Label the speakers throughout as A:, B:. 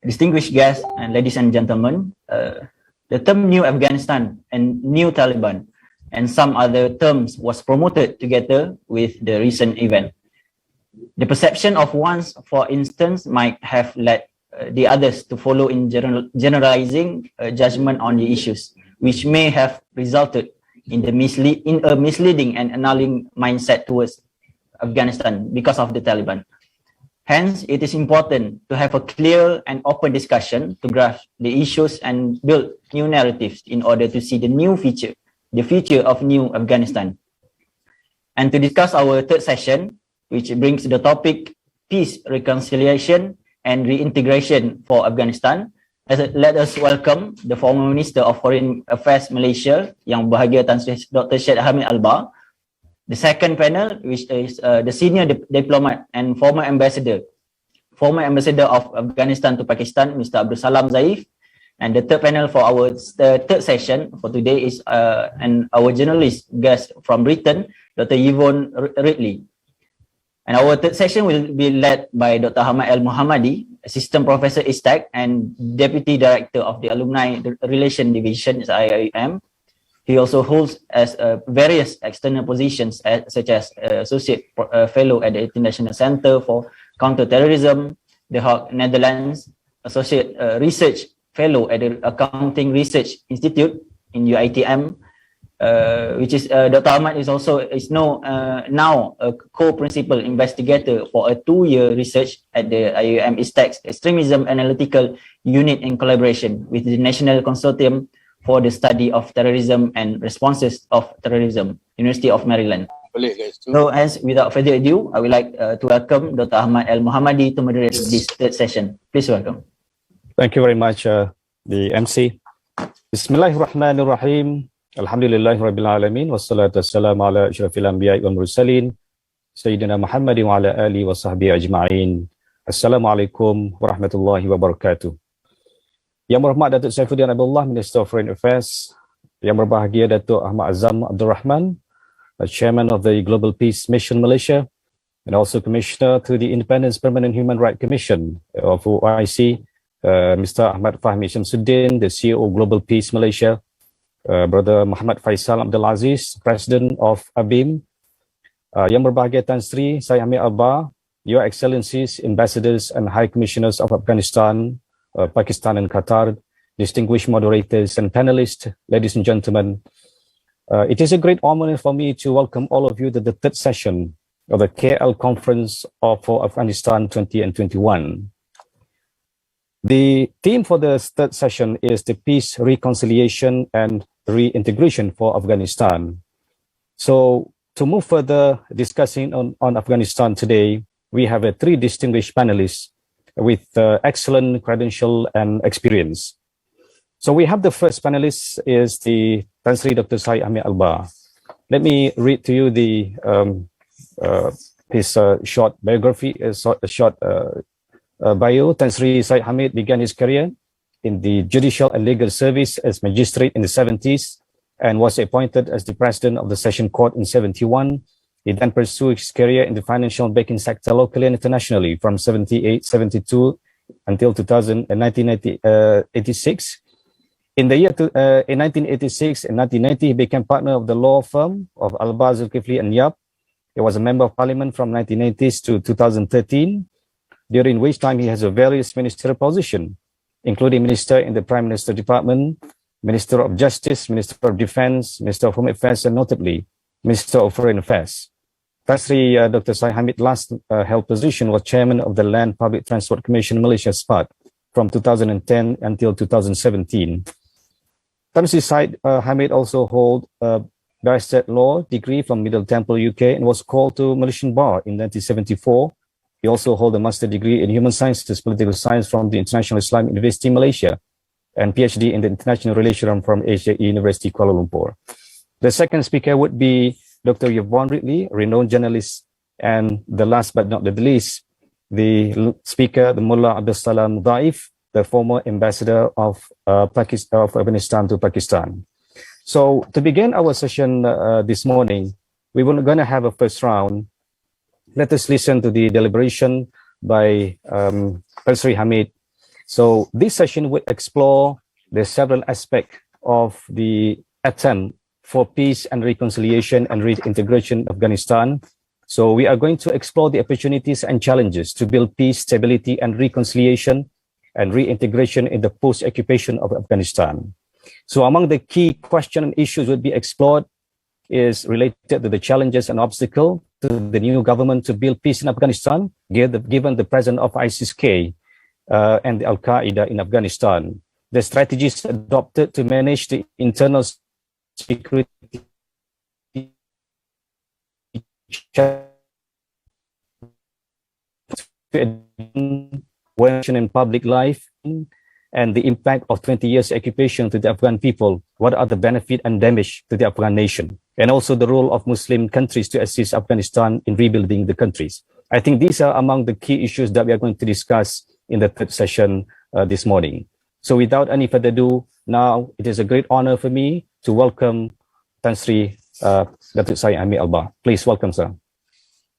A: distinguished guests, and ladies and gentlemen, the term New Afghanistan and New Taliban and some other terms was promoted together with the recent event. The perception of ones, for instance, might have led the others to follow in generalizing judgment on the issues, which may have resulted in a misleading and annulling mindset towards Afghanistan because of the Taliban. Hence, it is important to have a clear and open discussion to grasp the issues and build new narratives in order to see the future of New Afghanistan. And to discuss our third session, which brings the topic Peace, Reconciliation, and Reintegration for Afghanistan, let us welcome the former Minister of Foreign Affairs Malaysia, Yang Berbahagia Tan Sri Dr. Syed Hamid Albar. The second panel, which is the senior diplomat and former ambassador of Afghanistan to Pakistan, Mr. Abdul Salam Zaif. And the third panel for our third session for today is our journalist guest from Britain, Dr. Yvonne Ridley. And our third session will be led by Dr. Hamad Al-Muhammadi, Assistant Professor ISTAC and Deputy Director of the Alumni Relation Division at IIM. He also holds various external positions such as Associate Fellow at the International Center for Counterterrorism, The Hague, Netherlands, Associate Research Fellow at the Accounting Research Institute in UITM, which is Dr. Ahmad is now a co-principal investigator for a 2-year research at the IIM ISTAC's Extremism Analytical Unit in collaboration with the National Consortium for the Study of Terrorism and Responses of Terrorism, University of Maryland. So, as without further ado, I would like to welcome Dr. Ahmad Al-Muhammadi to moderate this third session. Please welcome.
B: Thank you very much, the MC. Bismillahirrahmanirrahim. Alhamdulillahi Rabbil Alamin. Wassalatu wassalamu ala asyrafil anbiya'i wal mursalin. Sayyidina Muhammadin wa ala alihi wa sahbihi ajma'in. Assalamualaikum warahmatullahi wabarakatuh. Yang berhormat Datuk Saifuddin Abdullah, Minister of Foreign Affairs. Yang berbahagia Datuk Ahmad Azam Abdul Rahman, Chairman of the Global Peace Mission Malaysia, and also Commissioner to the Independent Permanent Human Rights Commission of OIC, Mr. Ahmad Fahmi Shamsuddin, the CEO of Global Peace Malaysia, Brother Muhammad Faisal Abdul Aziz, President of ABIM, Yang berbahagia Tan Sri Syed Hamid Albar, Your Excellencies, Ambassadors and High Commissioners of Afghanistan, Pakistan and Qatar, distinguished moderators and panelists, ladies and gentlemen. It is a great honor for me to welcome all of you to the third session of the KL Conference for Afghanistan 2021. The theme for the third session is the Peace, Reconciliation and Reintegration for Afghanistan. So to move further discussing on Afghanistan today, we have 3 distinguished panelists with excellent credential and experience. So we have the first panelist is the Tan Sri Dr. Syed Hamid Albar. Let me read to you his short biography, short bio. Tan Sri Syed Hamid began his career in the Judicial and Legal Service as magistrate in the 70s and was appointed as the president of the Session Court in 71. He then pursued his career in the financial banking sector locally and internationally from 78, 72 until 2000 and 1986. In 1986 and 1990, he became partner of the law firm of Albar, Zulkifli and Yap. He was a member of parliament from 1980s to 2013, during which time he has a various ministerial position, including Minister in the Prime Minister Department, Minister of Justice, Minister of Defense, Minister of Home Affairs, and notably, Minister of Foreign Affairs. Tan Sri Dr. Syed Hamid last held position was Chairman of the Land Public Transport Commission Malaysia SPAT from 2010 until 2017. Tan Sri Syed Hamid also hold a barrister law degree from Middle Temple, UK, and was called to Malaysian Bar in 1974. He also hold a master degree in Human Sciences, Political Science from the International Islamic University Malaysia and PhD in the International Relations from Asia University Kuala Lumpur. The second speaker would be Dr. Yvonne Ridley, renowned journalist, and the last but not the least, the speaker, the Mullah Abdul Salam Zaif, the former ambassador of Afghanistan to Pakistan. So to begin our session this morning, we were going to have a first round. Let us listen to the deliberation by Tan Sri Hamid So this session will explore the several aspects of the attempt for peace and reconciliation and reintegration of Afghanistan. So we are going to explore the opportunities and challenges to build peace, stability, and reconciliation and reintegration in the post-occupation of Afghanistan. So among the key questions and issues would be explored is related to the challenges and obstacles to the new government to build peace in Afghanistan, given the presence of ISIS-K and the Al-Qaeda in Afghanistan, the strategies adopted to manage the internal security in public life, and the impact of 20 years occupation to the Afghan people. What are the benefit and damage to the Afghan nation? And also the role of Muslim countries to assist Afghanistan in rebuilding the countries. I think these are among the key issues that we are going to discuss in the third session this morning. So without any further ado, now it is a great honor for me to welcome Tan Sri Datuk Syed Hamid Alba. Please welcome, sir.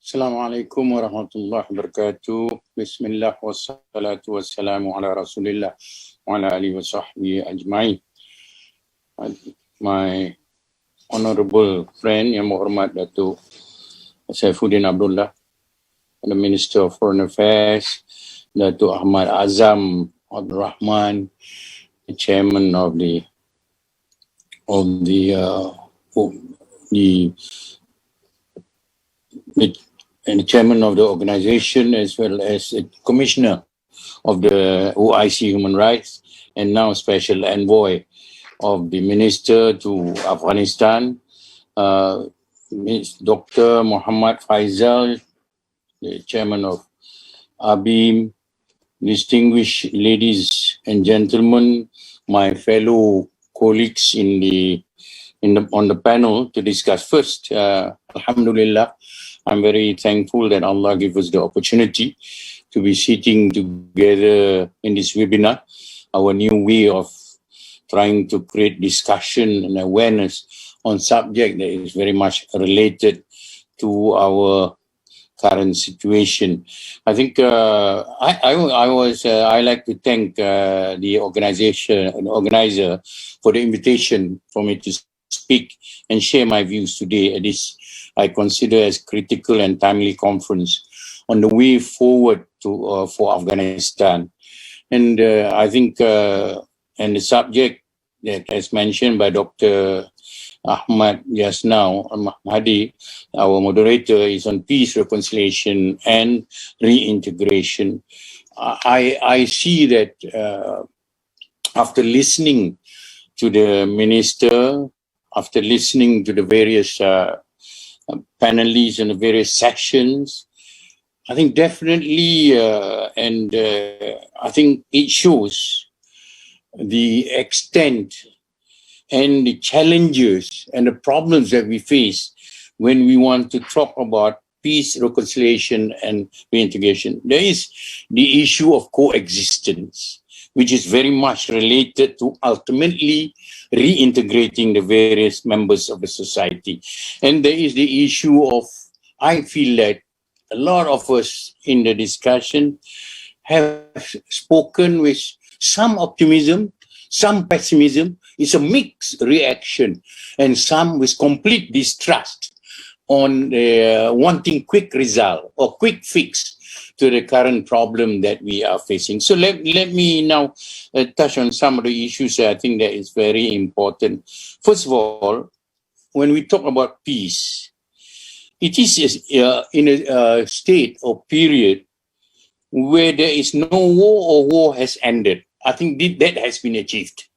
C: Assalamualaikum warahmatullahi wabarakatuh. Bismillah wassalatu wassalamu ala rasulillah wa ala alihi wa sahbihi ajma'in. My honorable friend, Yang Hormat Datuk Saifuddin Abdullah, the Minister of Foreign Affairs, Datuk Ahmad Azam Abdul Rahman, the Chairman of the Chairman of the organization, as well as the Commissioner of the OIC Human Rights, and now Special Envoy of the Minister to Afghanistan, Dr. Muhammad Faisal, the Chairman of ABIM, distinguished ladies and gentlemen, my fellow colleagues on the panel to discuss. First, Alhamdulillah, I'm very thankful that Allah gave us the opportunity to be sitting together in this webinar, our new way of trying to create discussion and awareness on subject that is very much related to our current situation. I think I like to thank the organizer for the invitation for me to speak and share my views today at this I consider as critical and timely conference on the way forward to for Afghanistan. And I think and the subject that as mentioned by Dr. Ahmad just now, Hadi, our moderator, is on peace, reconciliation and reintegration. I see that after listening to the minister, after listening to the various panelists and the various sections, I think definitely, I think it shows the extent and the challenges and the problems that we face when we want to talk about peace, reconciliation, and reintegration. There is the issue of coexistence, which is very much related to ultimately reintegrating the various members of the society. And there is the issue of, I feel that a lot of us in the discussion have spoken with some optimism, some pessimism. It's a mixed reaction, and some with complete distrust on wanting quick result or quick fix to the current problem that we are facing. So let me now touch on some of the issues that I think that is very important. First of all, when we talk about peace, it is in a state or period where there is no war or war has ended. I think that has been achieved.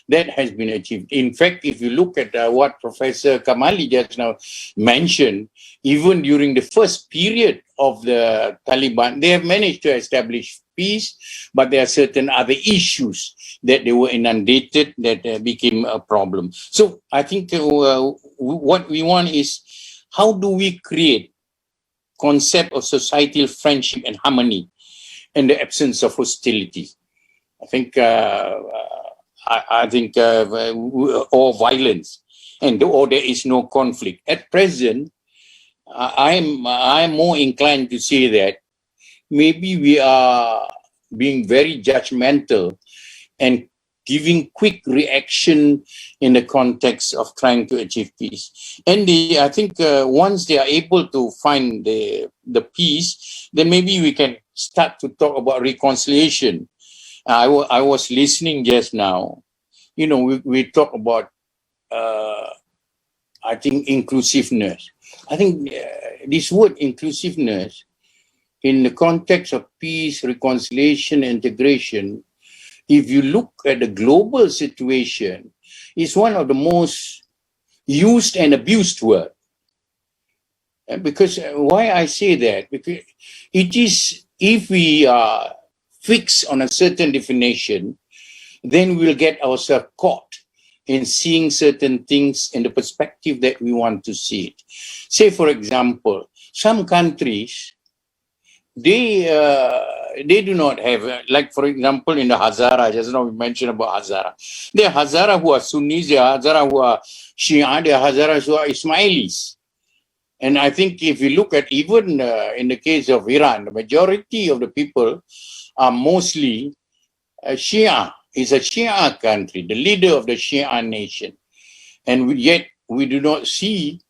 C: That has been achieved. In fact, if you look at what Professor Kamali just now mentioned, even during the first period of the Taliban, they have managed to establish peace, but there are certain other issues that they were inundated that became a problem. So I think what we want is, how do we create concept of societal friendship and harmony in the absence of hostility? I think or violence, or there is no conflict. At present, I'm more inclined to say that maybe we are being very judgmental and giving quick reaction in the context of trying to achieve peace. And I think once they are able to find the peace, then maybe we can start to talk about reconciliation. I was listening just now. You know, we talk about, I think, inclusiveness. I think this word inclusiveness in the context of peace, reconciliation, integration, if you look at the global situation, is one of the most used and abused words. Because why I say that? Because it is, if we are fixed on a certain definition, then we'll get ourselves caught in seeing certain things in the perspective that we want to see it. Say, for example, some countries, they do not have, like for example in the Hazara, just now we mentioned about Hazara. There are Hazara who are Sunnis, there are Hazara who are Shia, there are Hazara who are Ismailis. And I think if you look at even in the case of Iran, the majority of the people are mostly Shia. It's a Shia country, the leader of the Shia nation. And yet we do not see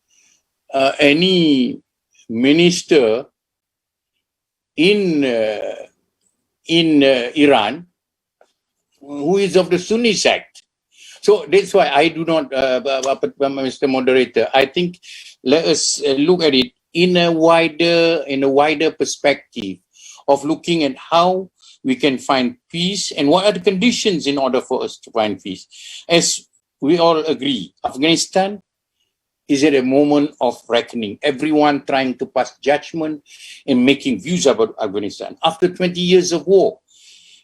C: any minister in Iran who is of the Sunni sect. So that's why I do not, Mr. Moderator, I think let us look at it in a wider perspective of looking at how we can find peace and what are the conditions in order for us to find peace. As we all agree, Afghanistan is at a moment of reckoning. Everyone trying to pass judgment and making views about Afghanistan. After 20 years of war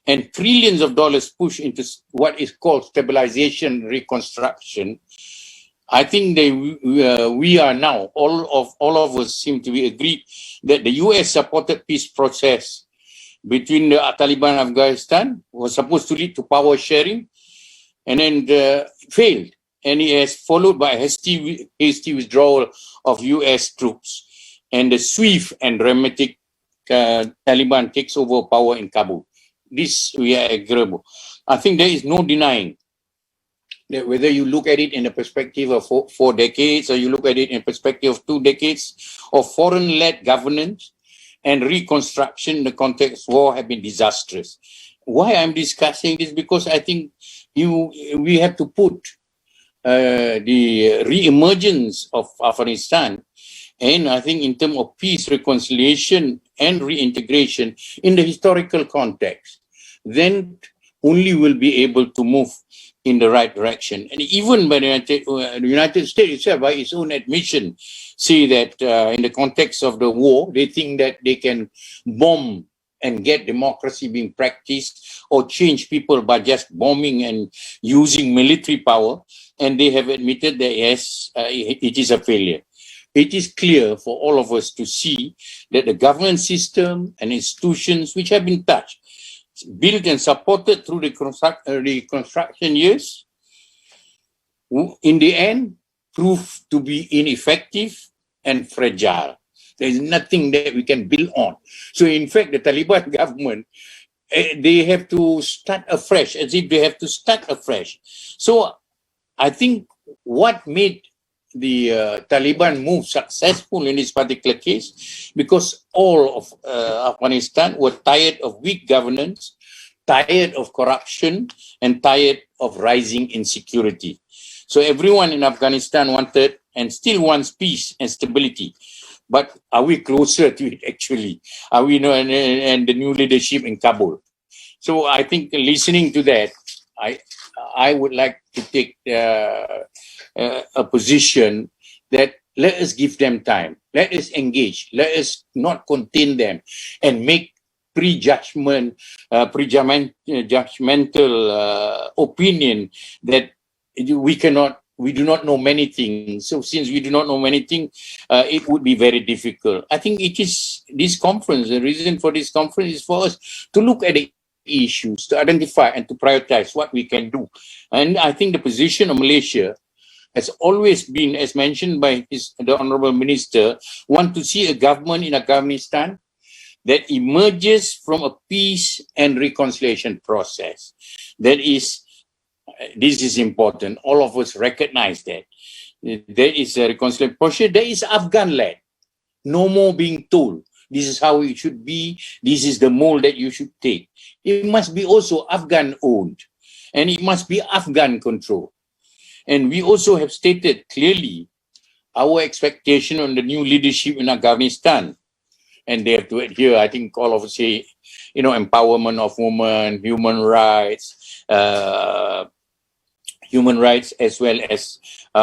C: and trillions of dollars pushed into what is called stabilization reconstruction, I think we are now, all of us seem to be agreed that the US supported peace process between the Taliban and Afghanistan was supposed to lead to power sharing and then failed. And it has followed by a hasty withdrawal of US troops. And the swift and dramatic Taliban takes over power in Kabul. This we are agreeable. I think there is no denying that whether you look at it in the perspective of four decades or you look at it in perspective of 2 decades of foreign-led governance and reconstruction in the context of war have been disastrous. Why I'm discussing this? Because I think we have to put the re-emergence of Afghanistan, and I think in terms of peace, reconciliation, and reintegration in the historical context, then only will be able to move in the right direction. And even by the United States itself, by its own admission, say that in the context of the war, they think that they can bomb and get democracy being practiced or change people by just bombing and using military power. And they have admitted that, yes, it is a failure. It is clear for all of us to see that the government system and institutions which have been touched, built and supported through the reconstruction years, in the end, proved to be ineffective and fragile. There is nothing that we can build on. So in fact, the Taliban government, they have to start afresh, as if they have to start afresh. So I think what made the Taliban move successful in this particular case, because all of Afghanistan were tired of weak governance, tired of corruption, and tired of rising insecurity. So everyone in Afghanistan wanted and still wants peace and stability. But are we closer to it actually? Are we, and the new leadership in Kabul? So I think listening to that, I would like to take a position that let us give them time, let us engage, let us not contain them and make judgmental opinion that we do not know many things. So since we do not know many things, it would be very difficult. I think it is this conference, the reason for this conference is for us to look at the issues, to identify and to prioritize what we can do. And I think the position of Malaysia has always been, as mentioned by the Honorable Minister, want to see a government in Afghanistan that emerges from a peace and reconciliation process. That is, this is important. All of us recognize that. There is a reconciliation process. There is Afghan-led. No more being told, this is how it should be, this is the mold that you should take. It must be also Afghan-owned, and it must be Afghan control. And we also have stated clearly our expectation on the new leadership in Afghanistan. And they have to adhere, I think all of us say, empowerment of women, human rights as well as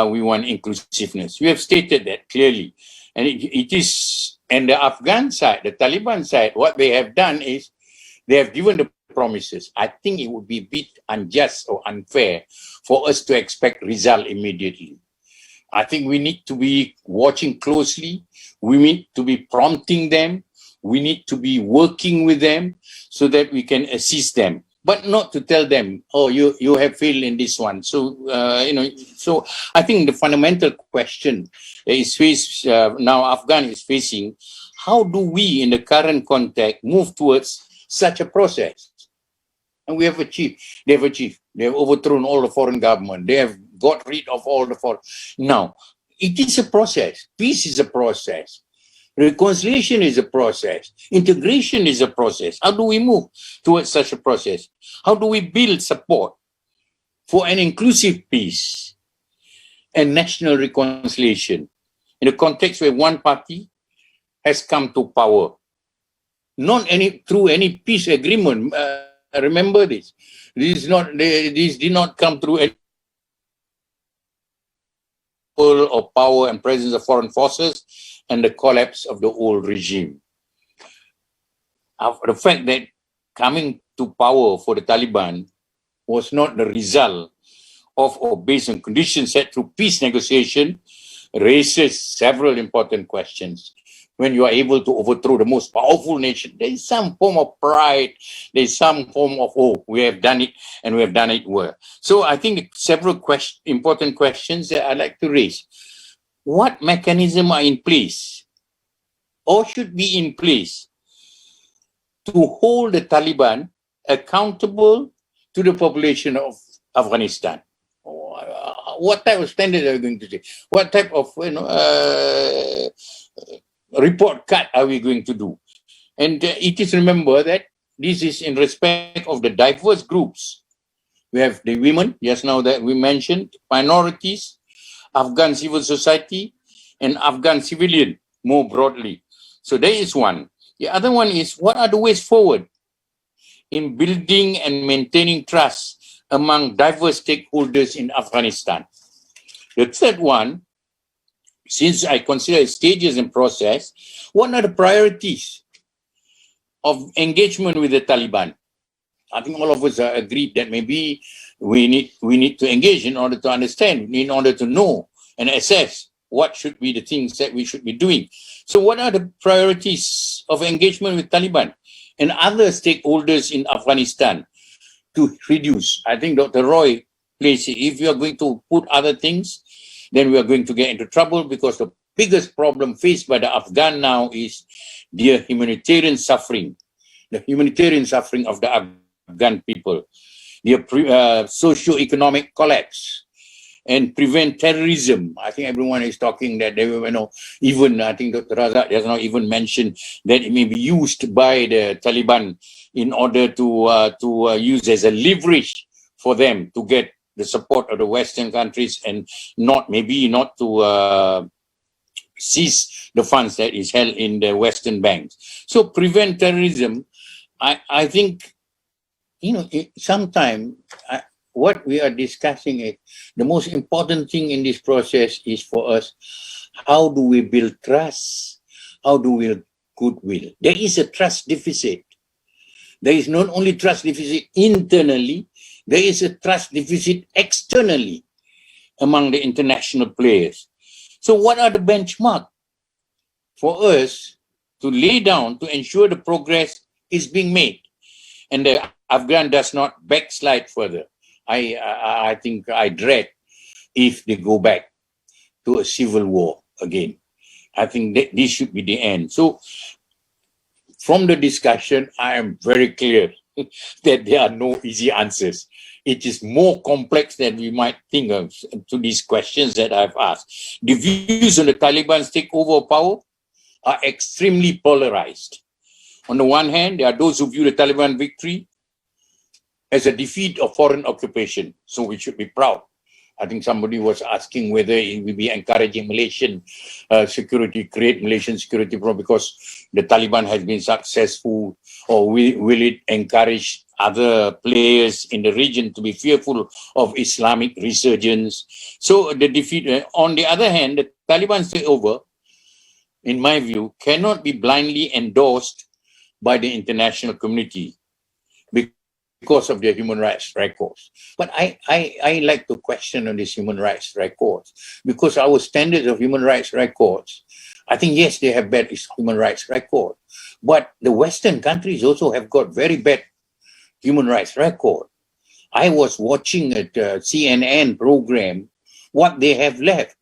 C: we want inclusiveness. We have stated that clearly. And it is, and the Afghan side, the Taliban side, what they have done is they have given the promises. I think it would be a bit unjust or unfair for us to expect result immediately. I think we need to be watching closely. We need to be prompting them. We need to be working with them so that we can assist them, but not to tell them, oh, you have failed in this one. So, so I think the fundamental question is faced now Afghan is facing, how do we in the current context move towards such a process? And we have achieved, they have overthrown all the foreign government. They have got rid of all the foreign. Now, it is a process. Peace is a process. Reconciliation is a process. Integration is a process. How do we move towards such a process? How do we build support for an inclusive peace and national reconciliation in a context where one party has come to power? Not through any peace agreement. Remember this. This did not come through any of power and presence of foreign forces and the collapse of the old regime. The fact that coming to power for the Taliban was not the result of or based on conditions set through peace negotiation raises several important questions. When you are able to overthrow the most powerful nation, there is some form of pride, there is some form of, oh, we have done it and we have done it well. So I think several important questions that I'd like to raise. What mechanisms are in place or should be in place to hold the Taliban accountable to the population of Afghanistan? What type of standards are we going to take? What type of report card are we going to do? And it is remember that this is in respect of the diverse groups. We have the women, just now that we mentioned, minorities, Afghan civil society, and Afghan civilian more broadly. So there is one. The other one is, what are the ways forward in building and maintaining trust among diverse stakeholders in Afghanistan? The third one, since I consider stages and process, what are the priorities of engagement with the Taliban? I think all of us are agreed that maybe we need to engage in order to understand, in order to know and assess what should be the things that we should be doing. So what are the priorities of engagement with Taliban and other stakeholders in Afghanistan to reduce? I think Dr. Roy plays it. If you are going to put other things, then we are going to get into trouble, because the biggest problem faced by the Afghan now is their humanitarian suffering, the humanitarian suffering of the Afghan people, their socio-economic collapse, and prevent terrorism. I think everyone is talking that they will, even I think Dr. Razak has not even mentioned that it may be used by the Taliban in order to use as a leverage for them to get the support of the Western countries and not to seize the funds that is held in the Western banks. So prevent terrorism. I think, sometimes what we are discussing is the most important thing in this process is for us, how do we build trust? How do we build goodwill? There is a trust deficit. There is not only trust deficit internally, there is a trust deficit externally among the international players. So what are the benchmarks for us to lay down to ensure the progress is being made and the Afghan does not backslide further? I think I dread if they go back to a civil war again. I think that this should be the end. So from the discussion, I am very clear that there are no easy answers. It is more complex than we might think of to these questions that I've asked. The views on the Taliban's takeover of power are extremely polarized. On the one hand, there are those who view the Taliban victory as a defeat of foreign occupation, so we should be proud. I think somebody was asking whether it will be encouraging Malaysian security, create Malaysian security problem because the Taliban has been successful, or will it encourage other players in the region to be fearful of Islamic resurgence? So the defeat, on the other hand, the Taliban's takeover, in my view, cannot be blindly endorsed by the international community because of their human rights records. But I like to question on these human rights records, because our standards of human rights records, I think, yes, they have bad human rights record, but the Western countries also have got very bad human rights record. I was watching a CNN program, what they have left.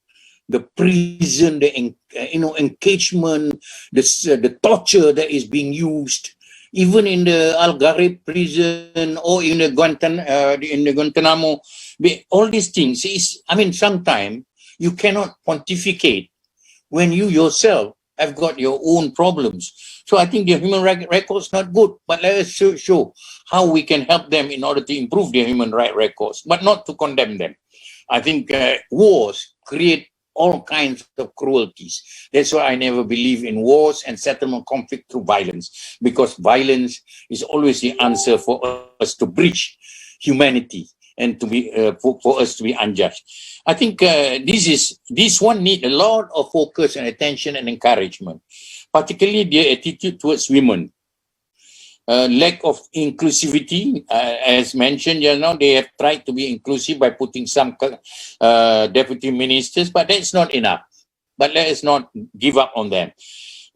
C: The prison, the engagement, the torture that is being used, even in the Algarve prison or in the Guantanamo, all these things is, I mean, sometimes you cannot pontificate when you yourself have got your own problems. So I think the human rights records not good, but let us show how we can help them in order to improve their human rights records, but not to condemn them. I think wars create all kinds of cruelties. That's why I never believe in wars and settlement conflict through violence, because violence is always the answer for us to breach humanity and to be for us to be unjust. I think this one need a lot of focus and attention and encouragement, particularly their attitude towards women. Lack of inclusivity, as mentioned just now, they have tried to be inclusive by putting some deputy ministers, but that's not enough. But let us not give up on them.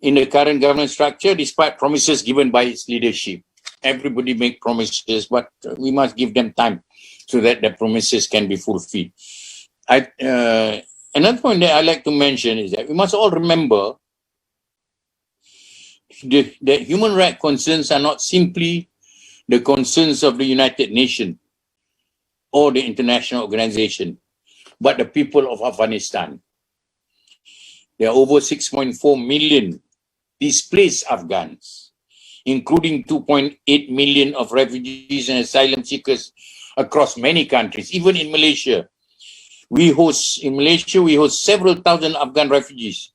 C: In the current government structure, despite promises given by its leadership, everybody make promises, but we must give them time so that the promises can be fulfilled. Another point that I like to mention is that we must all remember that human rights concerns are not simply the concerns of the United Nations or the international organization, but the people of Afghanistan. There are over 6.4 million displaced Afghans, including 2.8 million of refugees and asylum seekers across many countries. Even in Malaysia, we host several thousand Afghan refugees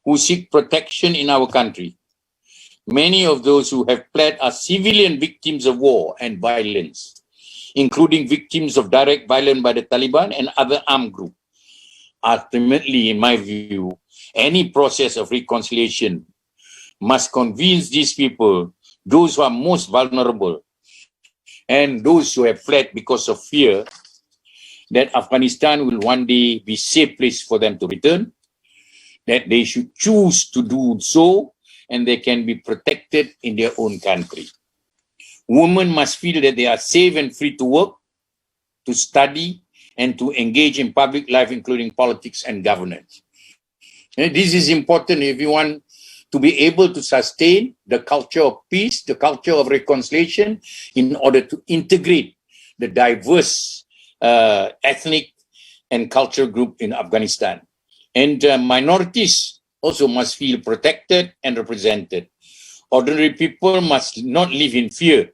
C: who seek protection in our country. Many of those who have fled are civilian victims of war and violence, including victims of direct violence by the Taliban and other armed groups. Ultimately, in my view, any process of reconciliation must convince these people, those who are most vulnerable and those who have fled because of fear, that Afghanistan will one day be a safe place for them to return, that they should choose to do so, and they can be protected in their own country. Women must feel that they are safe and free to work, to study, and to engage in public life, including politics and governance. And this is important if you want to be able to sustain the culture of peace, the culture of reconciliation, in order to integrate the diverse ethnic and cultural group in Afghanistan. And minorities also must feel protected and represented. Ordinary people must not live in fear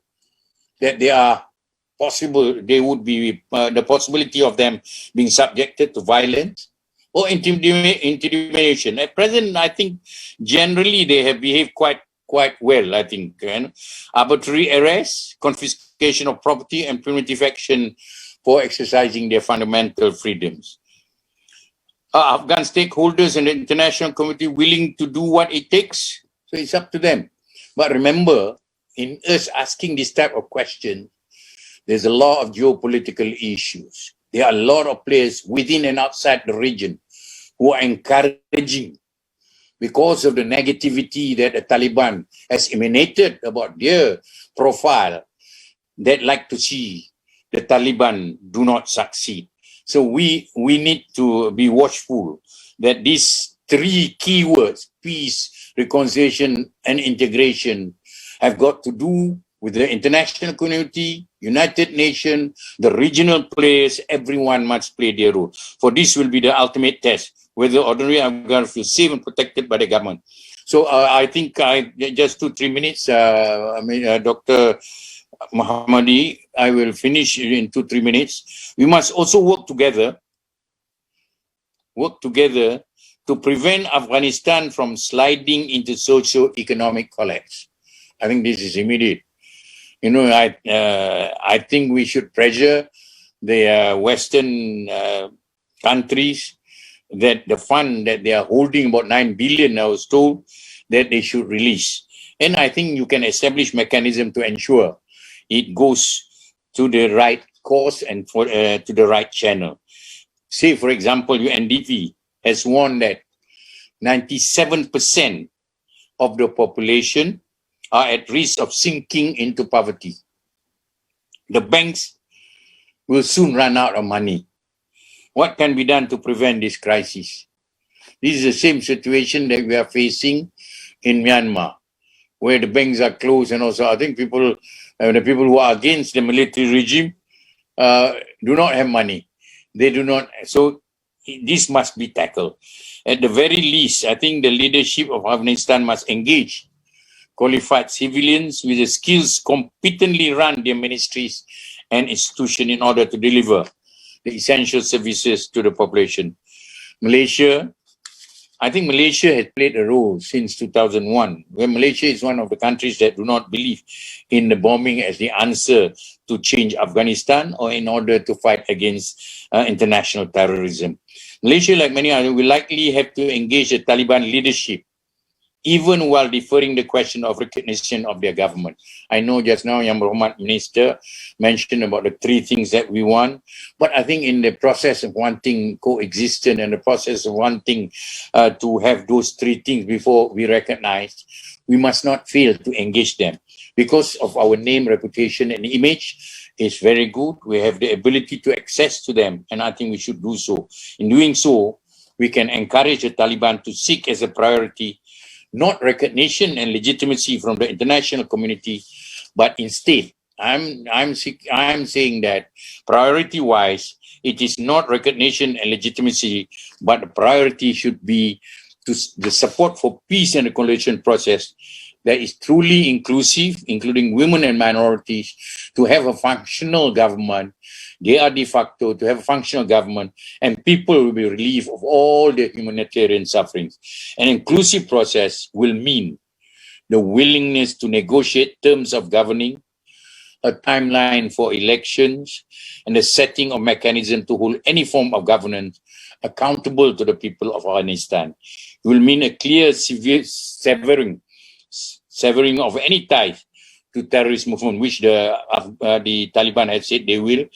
C: that they would be the possibility of them being subjected to violence or intimidation. At present, I think generally they have behaved quite well, I think. Arbitrary arrest, confiscation of property, and punitive action for exercising their fundamental freedoms. Are Afghan stakeholders and the international community willing to do what it takes? So it's up to them. But remember, in us asking this type of question, there's a lot of geopolitical issues. There are a lot of players within and outside the region who are encouraging, because of the negativity that the Taliban has emanated about their profile, that like to see the Taliban do not succeed. So we need to be watchful that this three key words, peace, reconciliation, and integration, have got to do with the international community, United Nations, the regional players. Everyone must play their role. For this will be the ultimate test, whether ordinary Afghans feel safe and protected by the government. So I think just 2-3 minutes, Dr. Muhammadi, I will finish in 2-3 minutes. We must also work together to prevent Afghanistan from sliding into socio-economic collapse. I think this is immediate. You know, I think we should pressure the Western countries that the fund that they are holding, about 9 billion, I was told, that they should release. And I think you can establish mechanism to ensure it goes to the right cause and to the right channel. Say, for example, UNDP has warned that 97% of the population are at risk of sinking into poverty. The banks will soon run out of money. What can be done to prevent this crisis? This is the same situation that we are facing in Myanmar, where the banks are closed, and also I think the people who are against the military regime do not have money. They do not. So this must be tackled. At the very least, I think the leadership of Afghanistan must engage qualified civilians with the skills competently run their ministries and institutions in order to deliver the essential services to the population. Malaysia, I think Malaysia has played a role since 2001, where Malaysia is one of the countries that do not believe in the bombing as the answer to change Afghanistan or in order to fight against international terrorism. Malaysia, like many others, will likely have to engage the Taliban leadership, even while deferring the question of recognition of their government. I know just now Yang Hormat Minister mentioned about the three things that we want, but I think in the process of wanting coexistence and the process of wanting to have those three things before we recognize, we must not fail to engage them. Because of our name, reputation, and image is very good. We have the ability to access to them, and I think we should do so. In doing so, we can encourage the Taliban to seek as a priority not recognition and legitimacy from the international community, but instead, I'm saying that priority-wise, it is not recognition and legitimacy, but the priority should be to the support for peace and reconciliation process that is truly inclusive, including women and minorities, to have a functional government. They are de facto to have a functional government, and people will be relieved of all the humanitarian sufferings. An inclusive process will mean the willingness to negotiate terms of governing, a timeline for elections, and the setting of mechanism to hold any form of governance accountable to the people of Afghanistan. It will mean a clear severing of any ties to terrorist movement, which the Taliban have said they will,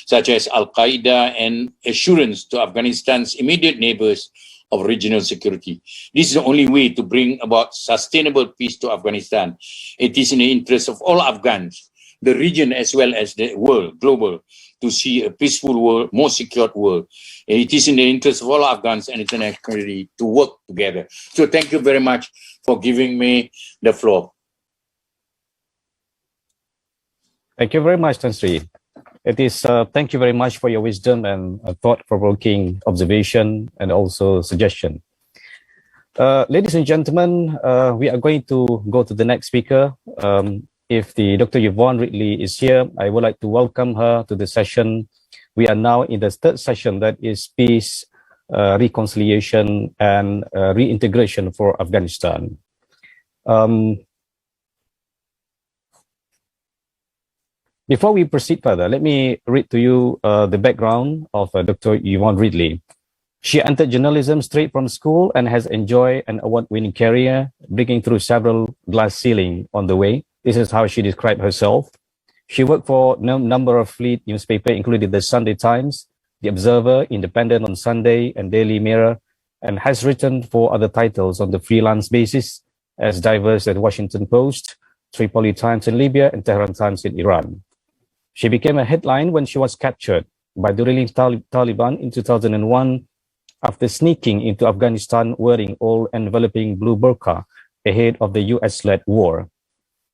C: such as Al-Qaeda, and assurance to Afghanistan's immediate neighbors of regional security. This is the only way to bring about sustainable peace to Afghanistan. It is in the interest of all Afghans, the region as well as the world, global, to see a peaceful world, more secure world. It is in the interest of all Afghans and international community to work together. So thank you very much for giving me the floor.
B: Thank you very much, Tan Sri. It is, thank you very much for your wisdom and thought-provoking observation and also suggestion. Ladies and gentlemen, we are going to go to the next speaker. If the Dr. Yvonne Ridley is here, I would like to welcome her to the session. We are now in the third session, that is peace, reconciliation, and reintegration for Afghanistan. Before we proceed further, let me read to you the background of Dr. Yvonne Ridley. She entered journalism straight from school and has enjoyed an award-winning career, breaking through several glass ceilings on the way. This is how she described herself. She worked for a number of fleet newspapers, including the Sunday Times, The Observer, Independent on Sunday, and Daily Mirror, and has written for other titles on the freelance basis, as diverse as Washington Post, Tripoli Times in Libya, and Tehran Times in Iran. She became a headline when she was captured by the ruling Taliban in 2001 after sneaking into Afghanistan wearing all-enveloping blue burqa ahead of the US-led war.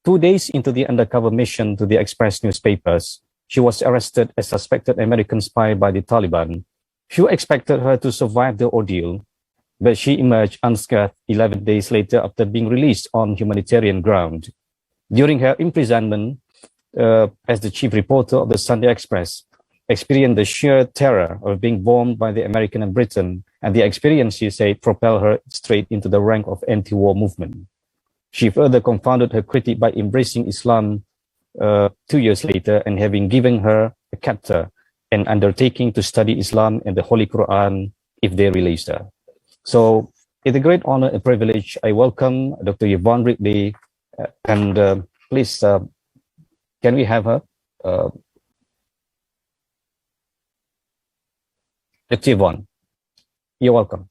B: 2 days into the undercover mission to the Express newspapers, she was arrested as suspected American spy by the Taliban. Few expected her to survive the ordeal, but she emerged unscathed 11 days later after being released on humanitarian ground. During her imprisonment, as the chief reporter of the Sunday Express, experienced the sheer terror of being bombed by the American and Britain, and the experience, she said, propelled her straight into the rank of anti-war movement. She further confounded her critic by embracing Islam 2 years later and having given her a captor and undertaking to study Islam and the Holy Quran if they released her. So it's a great honor and privilege. I welcome Dr. Yvonne Ridley, and please, can we have her? Dr. Yvonne, you're welcome.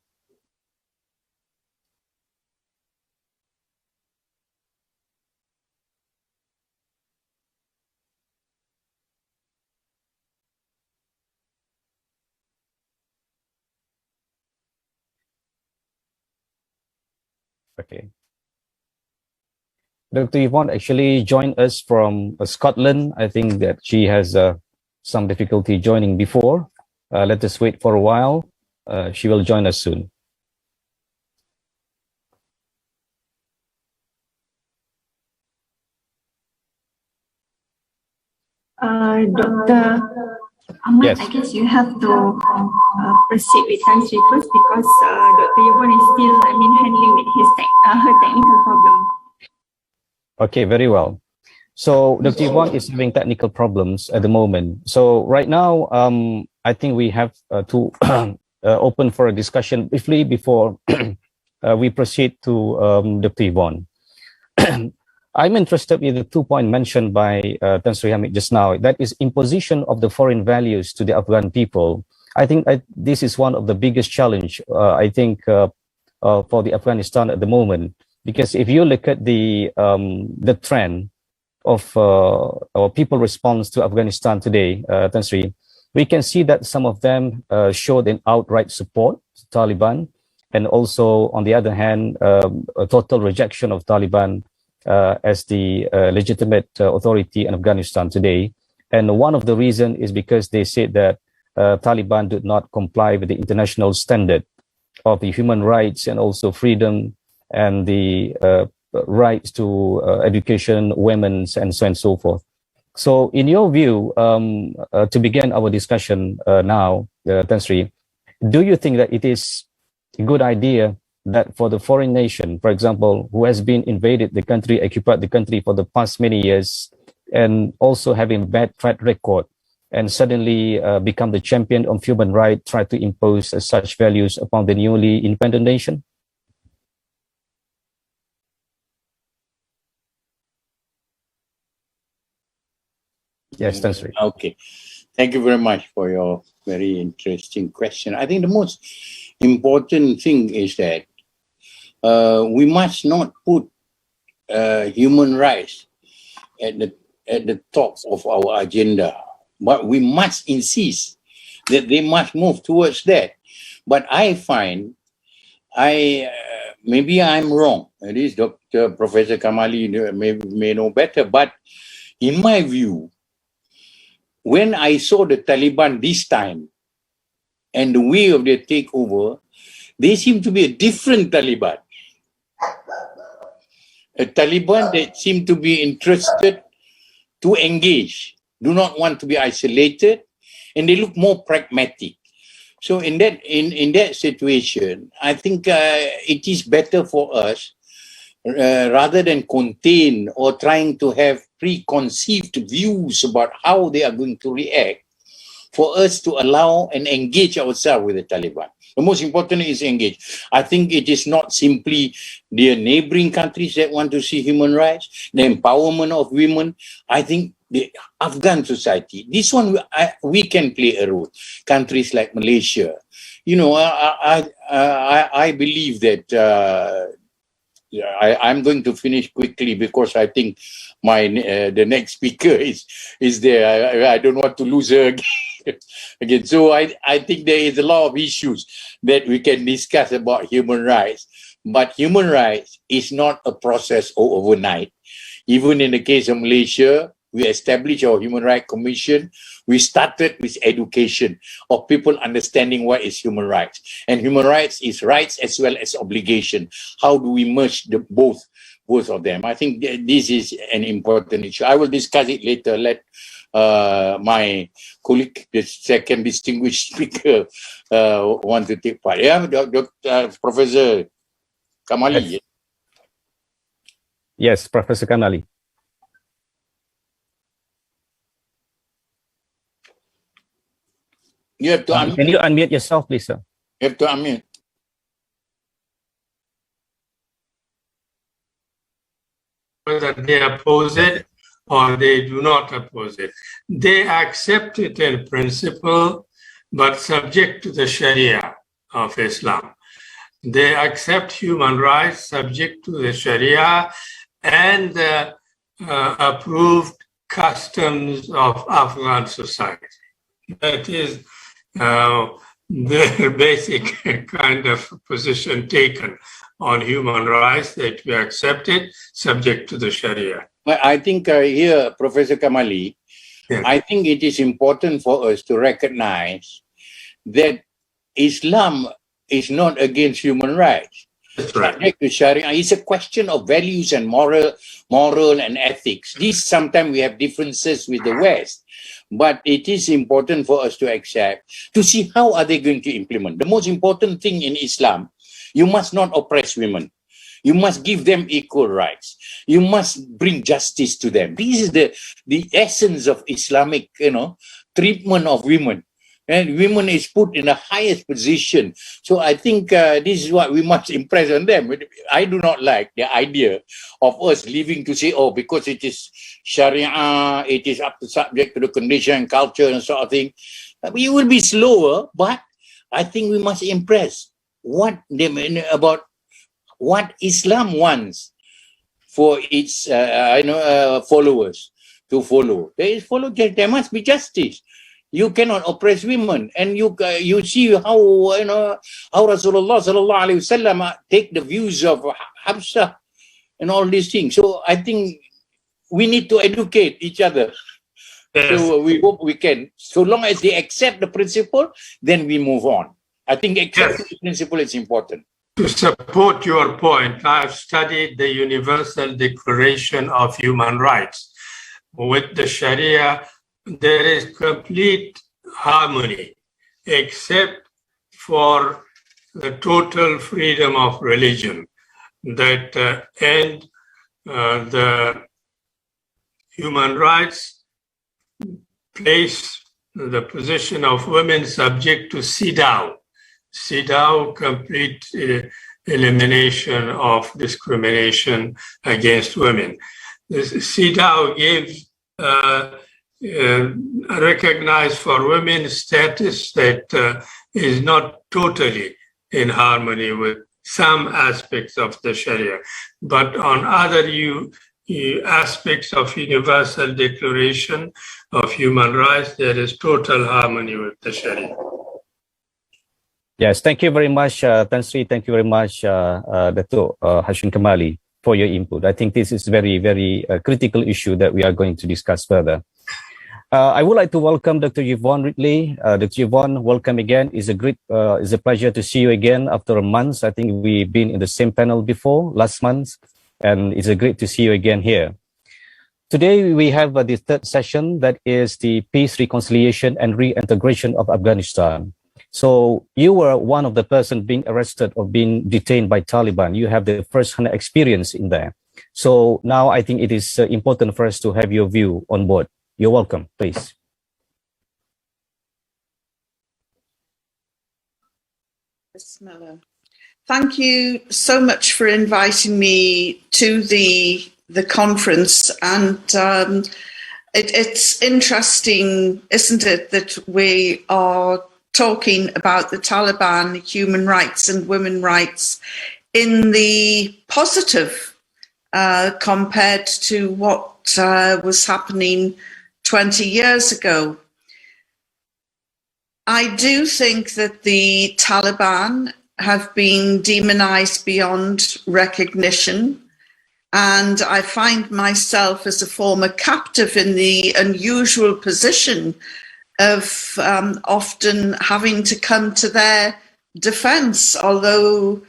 B: Okay. Dr. Yvonne actually joined us from Scotland. I think that she has some difficulty joining before. Let us wait for a while. She will join us soon.
D: Dr. Ahmad,
B: Yes.
D: I guess you have to proceed with country first because Dr. Yvonne is still, handling with her technical problem.
B: Okay, very well. So Dr. Yvonne is having technical problems at the moment. So right now, I think we have to open for a discussion briefly before we proceed to Dr. Yvonne. I'm interested in the 2 points mentioned by Tan Sri Hamid just now. That is imposition of the foreign values to the Afghan people. I think this is one of the biggest challenge, I think, for the Afghanistan at the moment. Because if you look at the trend of our people response to Afghanistan today, Tan Sri, we can see that some of them showed an outright support to Taliban, and also, on the other hand, a total rejection of Taliban as the legitimate authority in Afghanistan today. And one of the reasons is because they said that Taliban did not comply with the international standard of the human rights and also freedom and the rights to education, women's, and so on and so forth. So in your view, to begin our discussion now, Tan Sri, do you think that it is a good idea that for the foreign nation, for example, who has been invaded the country, occupied the country for the past many years, and also having bad track record, and suddenly become the champion of human rights, try to impose such values upon the newly independent nation? Yes, Tan Sri.
C: Okay. Thank you very much for your very interesting question. I think the most important thing is that we must not put human rights at the top of our agenda, but we must insist that they must move towards that. But I find, maybe I'm wrong. At least Dr. Professor Kamali may know better, but in my view, when I saw the Taliban this time and the way of their takeover, they seem to be a different Taliban. A Taliban that seem to be interested to engage, do not want to be isolated, and they look more pragmatic. So in that situation, I think it is better for us, rather than contain or trying to have preconceived views about how they are going to react, for us to allow and engage ourselves with the Taliban. The most important is engage. I think it is not simply the neighboring countries that want to see human rights, the empowerment of women. I think the Afghan society, this one we can play a role. Countries like Malaysia, you know, I believe that. I'm going to finish quickly because I think the next speaker is there. I don't want to lose her again. Again, so I think there is a lot of issues that we can discuss about human rights, but human rights is not a process overnight. Even in the case of Malaysia, we established our Human Rights Commission. We started with education of people understanding what is human rights. And human rights is rights as well as obligation. How do we merge both of them? I think this is an important issue. I will discuss it later. Let my colleague, the second distinguished speaker, want to take part. Yeah, Professor Kamali.
B: Yes, Professor Kamali.
C: You have to unmute.
B: Can you unmute yourself, please, sir?
C: You have to unmute.
E: Whether they oppose it or they do not oppose it. They accept it in principle, but subject to the Sharia of Islam. They accept human rights subject to the Sharia and the approved customs of Afghan society. That is their basic kind of position taken on human rights, that we accept it subject to the Sharia.
C: But I think here, Professor Kamali,
E: Yeah.
C: I think it is important for us to recognize that Islam is not against human rights.
E: That's right.
C: Subject to Sharia, it's a question of values and moral and ethics. These sometimes we have differences with the West, but it is important for us to accept, to see how are they going to implement. The most important thing in Islam, you must not oppress women. You must give them equal rights. You must bring justice to them. This is the essence of Islamic, treatment of women. And women is put in the highest position. So I think this is what we must impress on them. I do not like the idea of us living to say, oh, because it is Sharia, it is up to subject to the condition and culture and sort of thing. We will be slower, but I think we must impress about what Islam wants for its followers to follow. There must be justice. You cannot oppress women, and you see how Rasulullah sallallahu alaihi wasallam take the views of Hafsa and all these things. So I think we need to educate each other. Yes. So we hope we can. So long as they accept the principle, then we move on. I think accepting the principle is important.
E: To support your point, I have studied the Universal Declaration of Human Rights. With the Sharia, there is complete harmony, except for the total freedom of religion that end the human rights place the position of women subject to CIDAW. CIDAW, complete elimination of discrimination against women. CIDAW gives recognize for women status that is not totally in harmony with some aspects of the Sharia, but on other aspects of Universal Declaration of Human Rights, there is total harmony with the Sharia.
B: Yes, thank you very much, Tan Sri. Thank you very much, Dato' Hashim Kamali, for your input. I think this is very, very critical issue that we are going to discuss further. I would like to welcome Dr. Yvonne Ridley. Dr. Yvonne, welcome again. It's a pleasure to see you again after a month. I think we've been in the same panel before last month, and it's great to see you again here. Today we have the third session, that is the peace, reconciliation, and reintegration of Afghanistan. So you were one of the persons being arrested or being detained by Taliban. You have the first-hand experience in there. So now I think it is important for us to have your view on board. You're welcome, please.
F: Thank you so much for inviting me to the conference, and it's interesting, isn't it, that we are talking about the Taliban, human rights and women's rights in the positive compared to what was happening 20 years ago. I do think that the Taliban have been demonized beyond recognition. And I find myself as a former captive in the unusual position of often having to come to their defense, although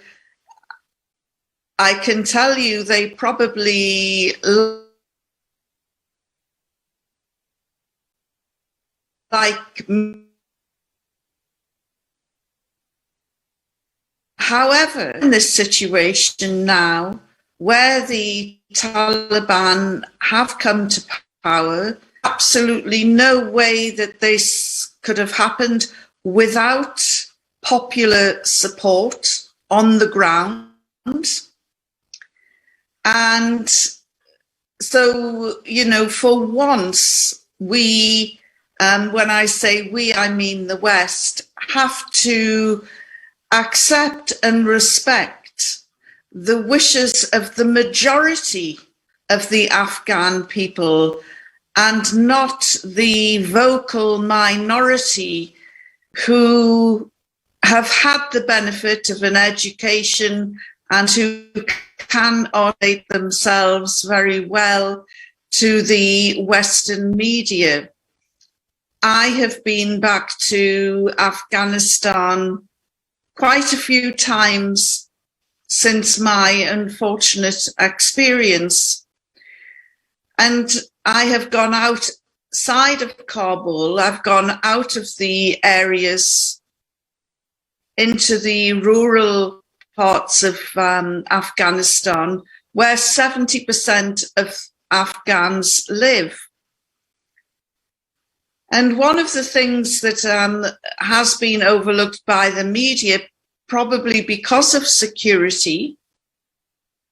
F: I can tell you they probably like. However, in this situation now, where the Taliban have come to power, absolutely no way that this could have happened without popular support on the ground. And so, you know, for once, we, when I say we, I mean the West, have to accept and respect the wishes of the majority of the Afghan people and not the vocal minority who have had the benefit of an education and who can orient themselves very well to the Western media. I have been back to Afghanistan quite a few times since my unfortunate experience. And I have gone outside of Kabul. I've gone out of the areas into the rural parts of Afghanistan, where 70% of Afghans live. And one of the things that has been overlooked by the media, probably because of security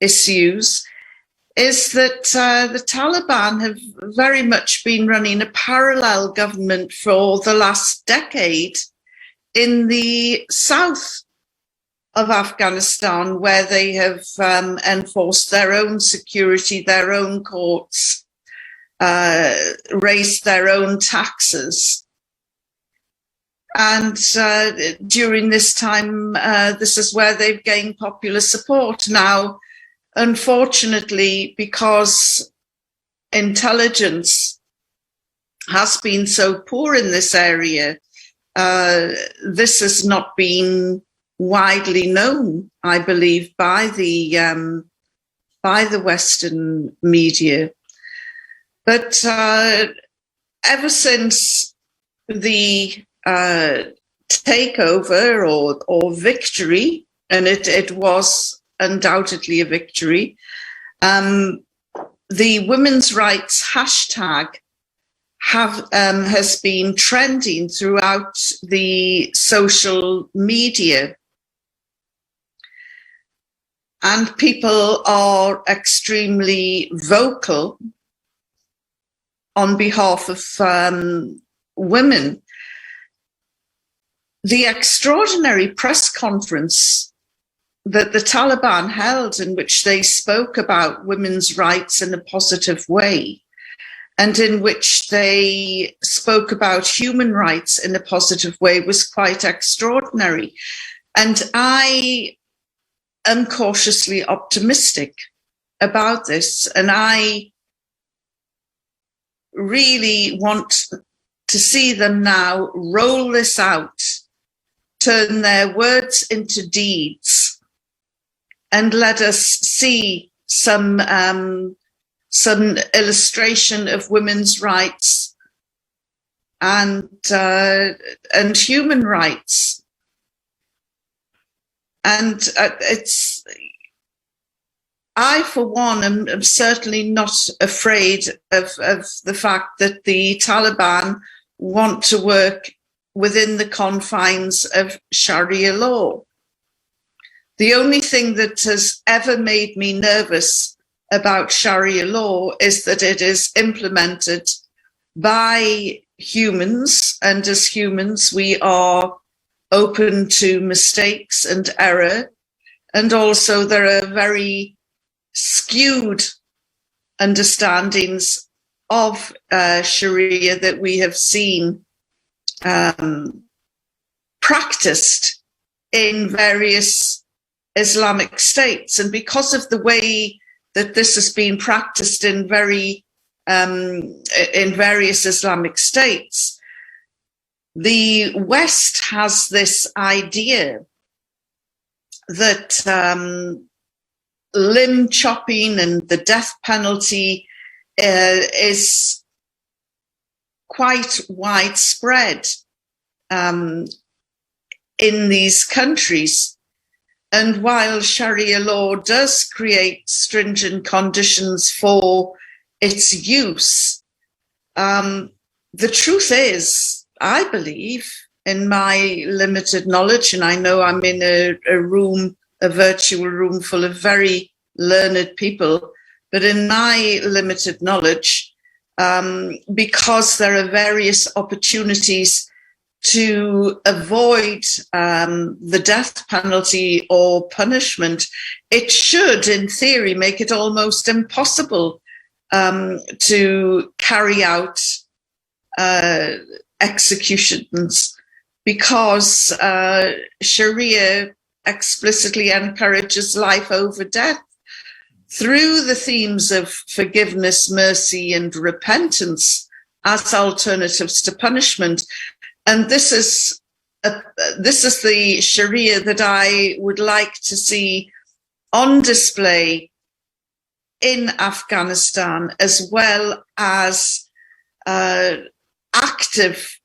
F: issues, is that the Taliban have very much been running a parallel government for the last decade in the south of Afghanistan, where they have enforced their own security, their own courts, raised their own taxes. And during this time, this is where they've gained popular support. Now, unfortunately, because intelligence has been so poor in this area, this has not been widely known, I believe, by the Western media. But ever since the takeover or victory, and it was undoubtedly a victory, the women's rights hashtag has been trending throughout the social media. And people are extremely vocal on behalf of women. The extraordinary press conference that the Taliban held, in which they spoke about women's rights in a positive way, and in which they spoke about human rights in a positive way, was quite extraordinary. And I am cautiously optimistic about this. And I really want to see them now roll this out, turn their words into deeds, and let us see some illustration of women's rights and human rights. And I, for one, am certainly not afraid of the fact that the Taliban want to work within the confines of Sharia law. The only thing that has ever made me nervous about Sharia law is that it is implemented by humans, and as humans we are open to mistakes and error, and also there are very skewed understandings of Sharia that we have seen practiced in various Islamic states. And because of the way that this has been practiced in various Islamic states, the West has this idea that limb chopping and the death penalty is quite widespread in these countries. And while Sharia law does create stringent conditions for its use, the truth is, I believe, in my limited knowledge, and I know I'm in a virtual room full of very learned people, but in my limited knowledge, because there are various opportunities to avoid the death penalty or punishment, it should, in theory, make it almost impossible to carry out executions, because Sharia explicitly encourages life over death through the themes of forgiveness, mercy, and repentance as alternatives to punishment. And this is the Sharia that I would like to see on display in Afghanistan, as well as active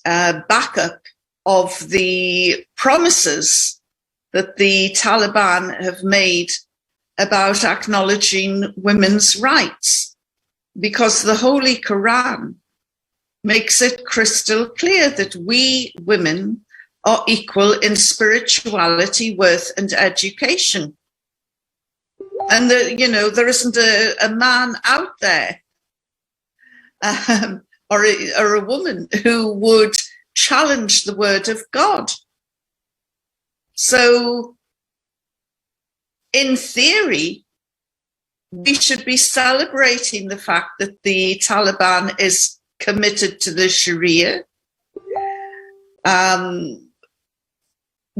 F: backup of the promises that the Taliban have made about acknowledging women's rights, because the Holy Quran makes it crystal clear that we women are equal in spirituality, worth, and education. And there isn't a man out there or a woman who would challenge the word of God. So, in theory, we should be celebrating the fact that the Taliban is committed to the Sharia,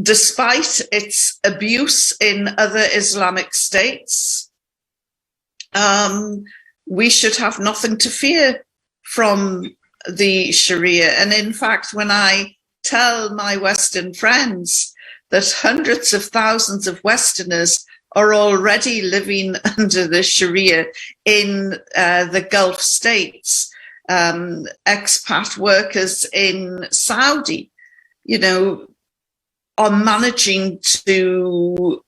F: despite its abuse in other Islamic states. We should have nothing to fear from the Sharia. And in fact, when I tell my Western friends that hundreds of thousands of Westerners are already living under the Sharia in the Gulf states, expat workers in Saudi, are managing to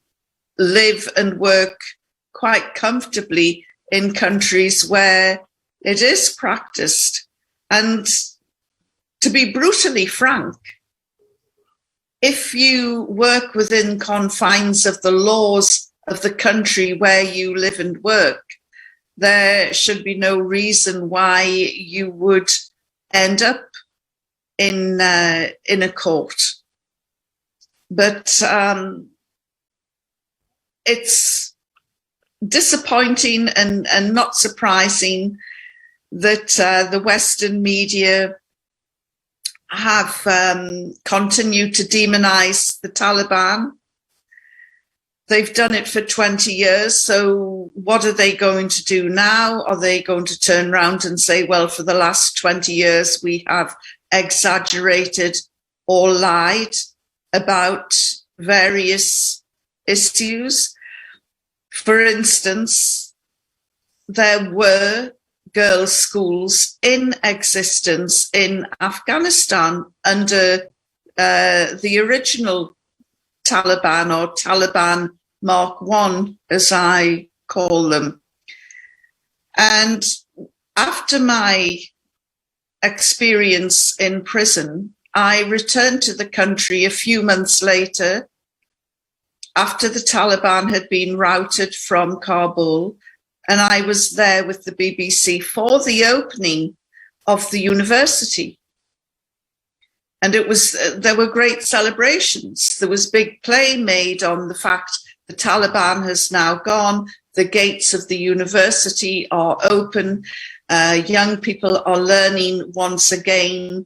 F: live and work quite comfortably in countries where it is practiced. And to be brutally frank, if you work within confines of the laws of the country where you live and work, there should be no reason why you would end up in a court. But it's disappointing and not surprising that the Western media have continued to demonize the Taliban. They've done it for 20 years. So what are they going to do now? Are they going to turn around and say, well, for the last 20 years, we have exaggerated or lied about various issues? For instance, there were girls' schools in existence in Afghanistan under the original Taliban, or Taliban Mark I, as I call them. And after my experience in prison, I returned to the country a few months later, after the Taliban had been routed from Kabul, and I was there with the BBC for the opening of the university. And there were great celebrations. There was big play made on the fact the Taliban has now gone, the gates of the university are open, young people are learning once again,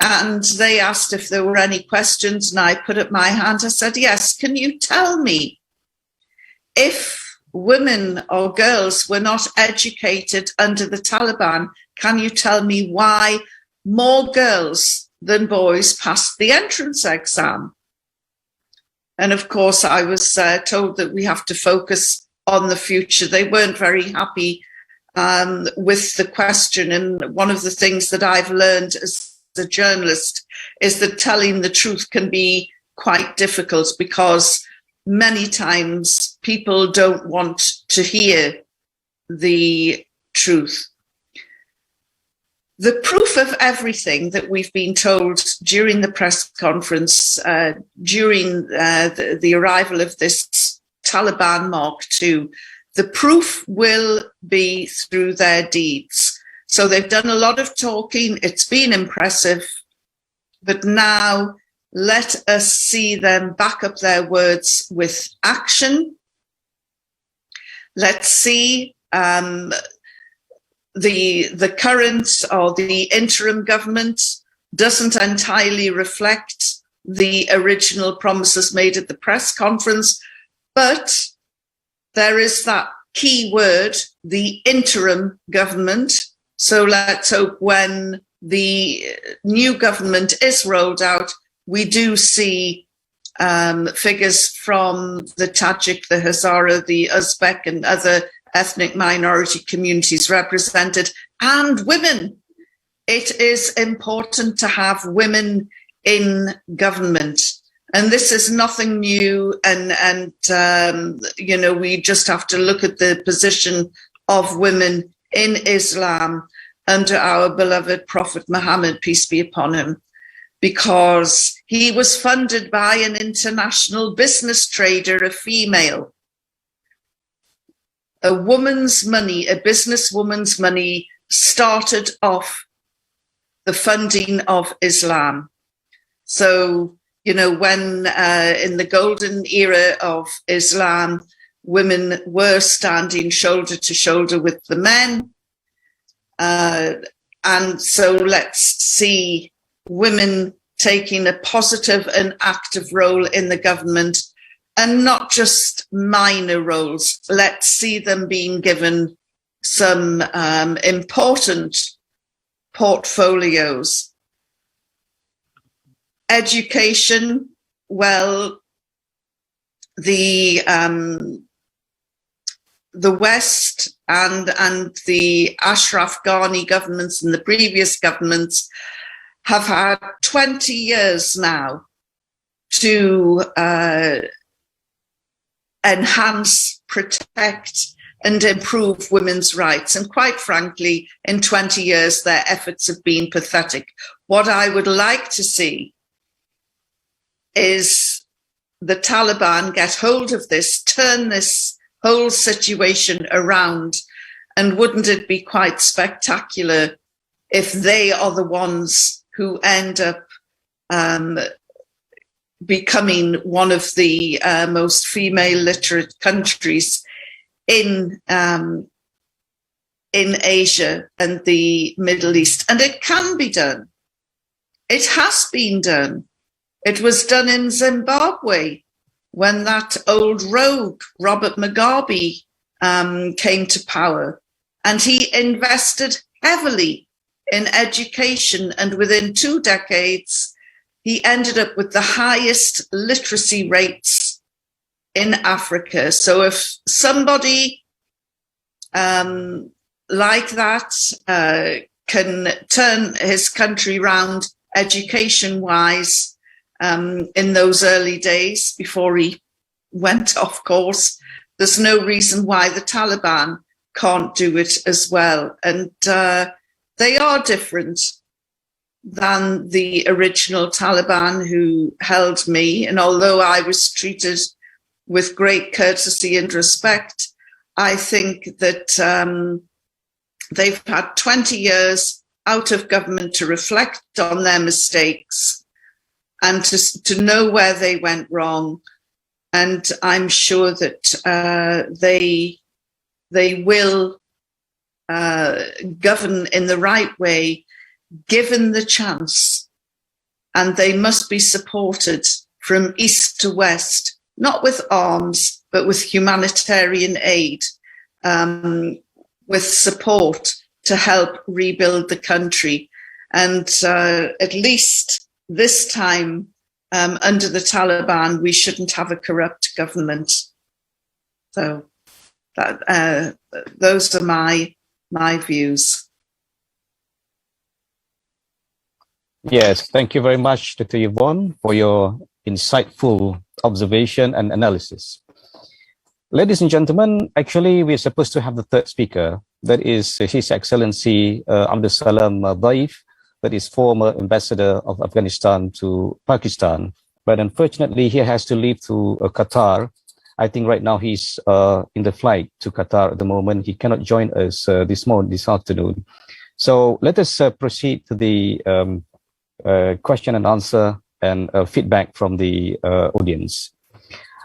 F: And they asked if there were any questions, and I put up my hand. I said, yes, can you tell me if women or girls were not educated under the Taliban, can you tell me why more girls than boys passed the entrance exam? And of course, I was told that we have to focus on the future. They weren't very happy with the question. And one of the things that I've learned as a journalist is that telling the truth can be quite difficult, because many times people don't want to hear the truth. The proof of everything that we've been told during the press conference, during the arrival of this Taliban Mark II, the proof will be through their deeds. So they've done a lot of talking. It's been impressive. But now let us see them back up their words with action. Let's see the current or the interim government doesn't entirely reflect the original promises made at the press conference, but there is that key word, the interim government. So let's hope when the new government is rolled out, we do see figures from the Tajik, the Hazara, the Uzbek and other ethnic minority communities represented, and women. It is important to have women in government. And this is nothing new. And you know, we just have to look at the position of women in Islam under our beloved Prophet Muhammad, peace be upon him, because he was funded by an international business trader, a female. A woman's money, a businesswoman's money, started off the funding of Islam. So, you know, when in the golden era of Islam, women were standing shoulder to shoulder with the men. And so let's see women taking a positive and active role in the government, and not just minor roles. Let's see them being given some important portfolios. Education, well, the West and the Ashraf Ghani governments and the previous governments have had 20 years now to enhance, protect, and improve women's rights. And quite frankly, in 20 years, their efforts have been pathetic. What I would like to see is the Taliban get hold of this, turn this whole situation around. And wouldn't it be quite spectacular if they are the ones who end up becoming one of the most female literate countries in Asia and the Middle East? And it can be done. It has been done. It was done in Zimbabwe when that old rogue, Robert Mugabe, came to power. And he invested heavily in education. And within 2 decades, he ended up with the highest literacy rates in Africa. So if somebody like that can turn his country round education-wise in those early days before he went off course, there's no reason why the Taliban can't do it as well. And they are different than the original Taliban who held me. And although I was treated with great courtesy and respect, I think that they've had 20 years out of government to reflect on their mistakes and to know where they went wrong. And I'm sure that they will govern in the right way, given the chance. and they must be supported from east to west, not with arms, but with humanitarian aid, with support to help rebuild the country. And at least this time, under the Taliban, we shouldn't have a corrupt government. So those are my views.
B: Yes, thank you very much, Dr. Yvonne, for your insightful observation and analysis. Ladies and gentlemen, actually, we're supposed to have the third speaker. That is His Excellency Salam, that is former ambassador of Afghanistan to Pakistan. But unfortunately, he has to leave to Qatar. I think right now he's in the flight to Qatar at the moment. He cannot join us this afternoon. So let us proceed to the question and answer and feedback from the audience.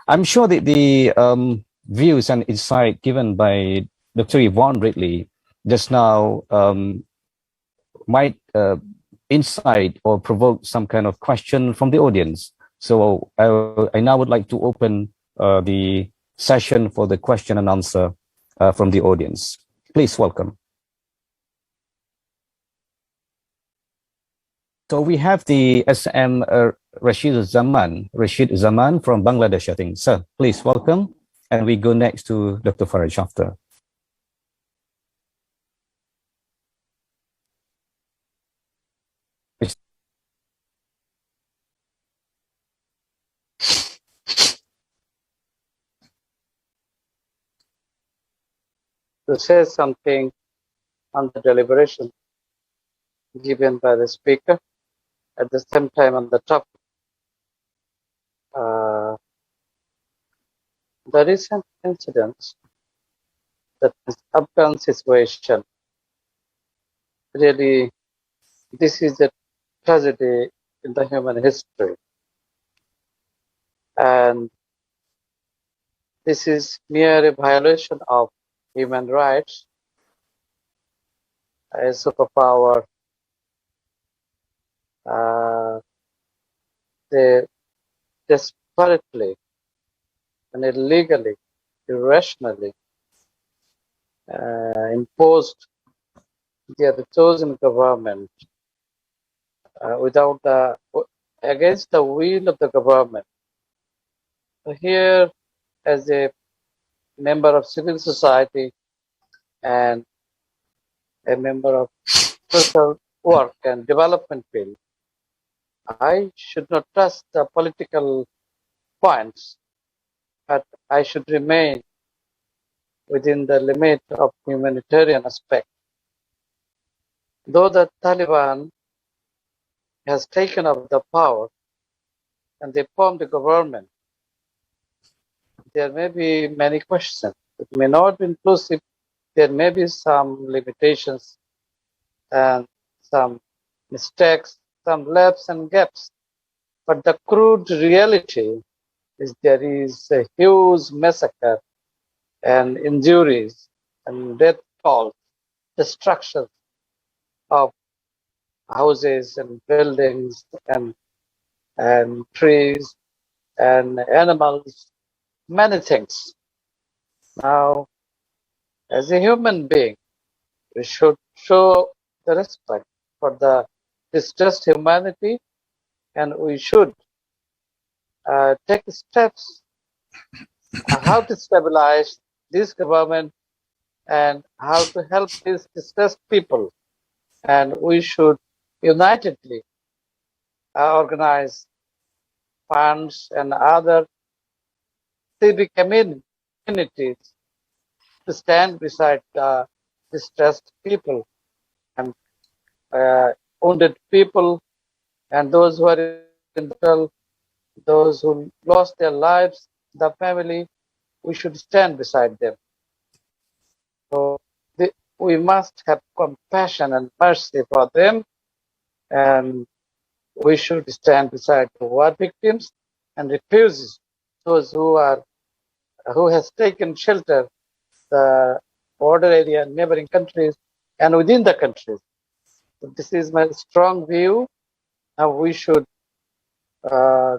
B: I'm sure that the views and insight given by Dr. Yvonne Ridley just now might incite or provoke some kind of question from the audience. So I now would like to open the session for the question and answer from the audience. Please welcome. So we have the SM Rashid Zaman from Bangladesh, I think. Sir, please welcome. And we go next to Dr. Faraj after.
G: To say something on the deliberation given by the speaker, at the same time on the topic. The recent incidents, the Afghan situation, really, this is a tragedy in the human history. And this is mere a violation of human rights. A superpower, they desperately and illegally, irrationally imposed their chosen government against the will of the government. So here, as a member of civil society and a member of social work and development field, I should not trust the political points, but I should remain within the limit of humanitarian aspect. Though the Taliban has taken up the power and they formed a government, there may be many questions. It may not be inclusive. There may be some limitations and some mistakes, some lapses and gaps. But the crude reality is there is a huge massacre and injuries and death toll, destruction of houses and buildings and trees and animals, many things. Now, as a human being, we should show the respect for the distressed humanity, and we should take steps on how to stabilize this government and how to help these distressed people. And we should unitedly organize funds and other civic communities to stand beside the distressed people and wounded people and those who are in battle, those who lost their lives, the family. We should stand beside them. So we must have compassion and mercy for them, and we should stand beside the war victims and refugees, those who has taken shelter the border area, neighboring countries, and within the countries. So this is my strong view. Now we should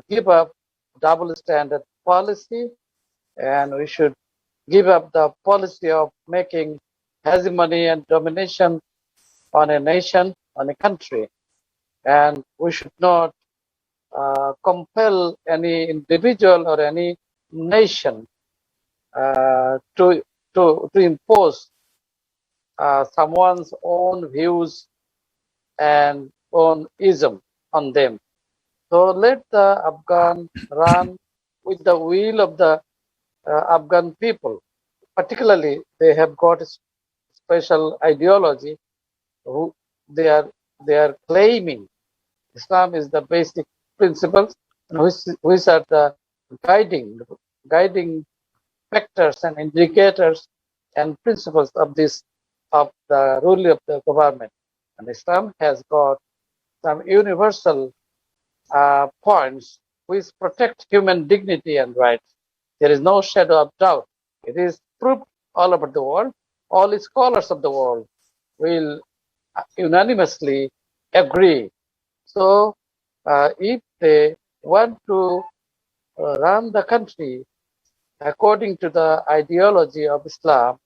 G: give up double standard policy, and we should give up the policy of making hegemony and domination on a nation, on a country. And we should not compel any individual or any nation to impose someone's own views and own ism on them. So let the Afghan run with the will of the Afghan people. Particularly, they have got a special ideology. Who they are claiming Islam is the basic principles, which are the guiding factors and indicators and principles of the rule of the government. And Islam has got some universal points which protect human dignity and rights. There is no shadow of doubt. It is proved all over the world. All the scholars of the world will unanimously agree. So if they want to run the country according to the ideology of Islam,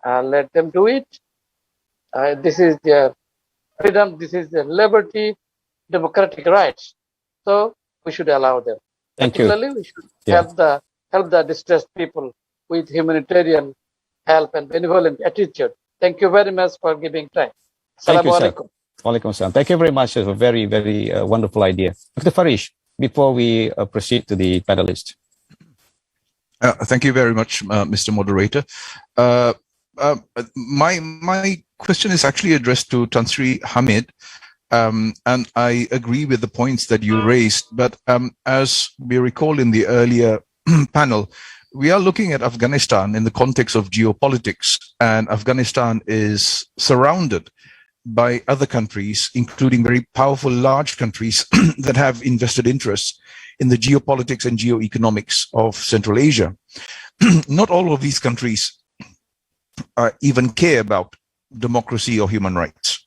G: let them do it. This is their freedom, this is their liberty, democratic rights. So we should allow them.
B: Thank you.
G: Particularly, we should help the distressed people with humanitarian help and benevolent attitude. Thank you very much for giving time.
B: Thank you, sir.
G: Alaikum.
B: Walaikum salam. Thank you very much. It's a very, very wonderful idea. Dr. Farish, before we proceed to the panelists.
H: Thank you very much, Mr. Moderator. My question is actually addressed to Tan Sri Hamid, and I agree with the points that you raised. But as we recall in the earlier panel, we are looking at Afghanistan in the context of geopolitics, and Afghanistan is surrounded by other countries, including very powerful large countries that have invested interests in the geopolitics and geoeconomics of Central Asia. Not all of these countries even care about democracy or human rights.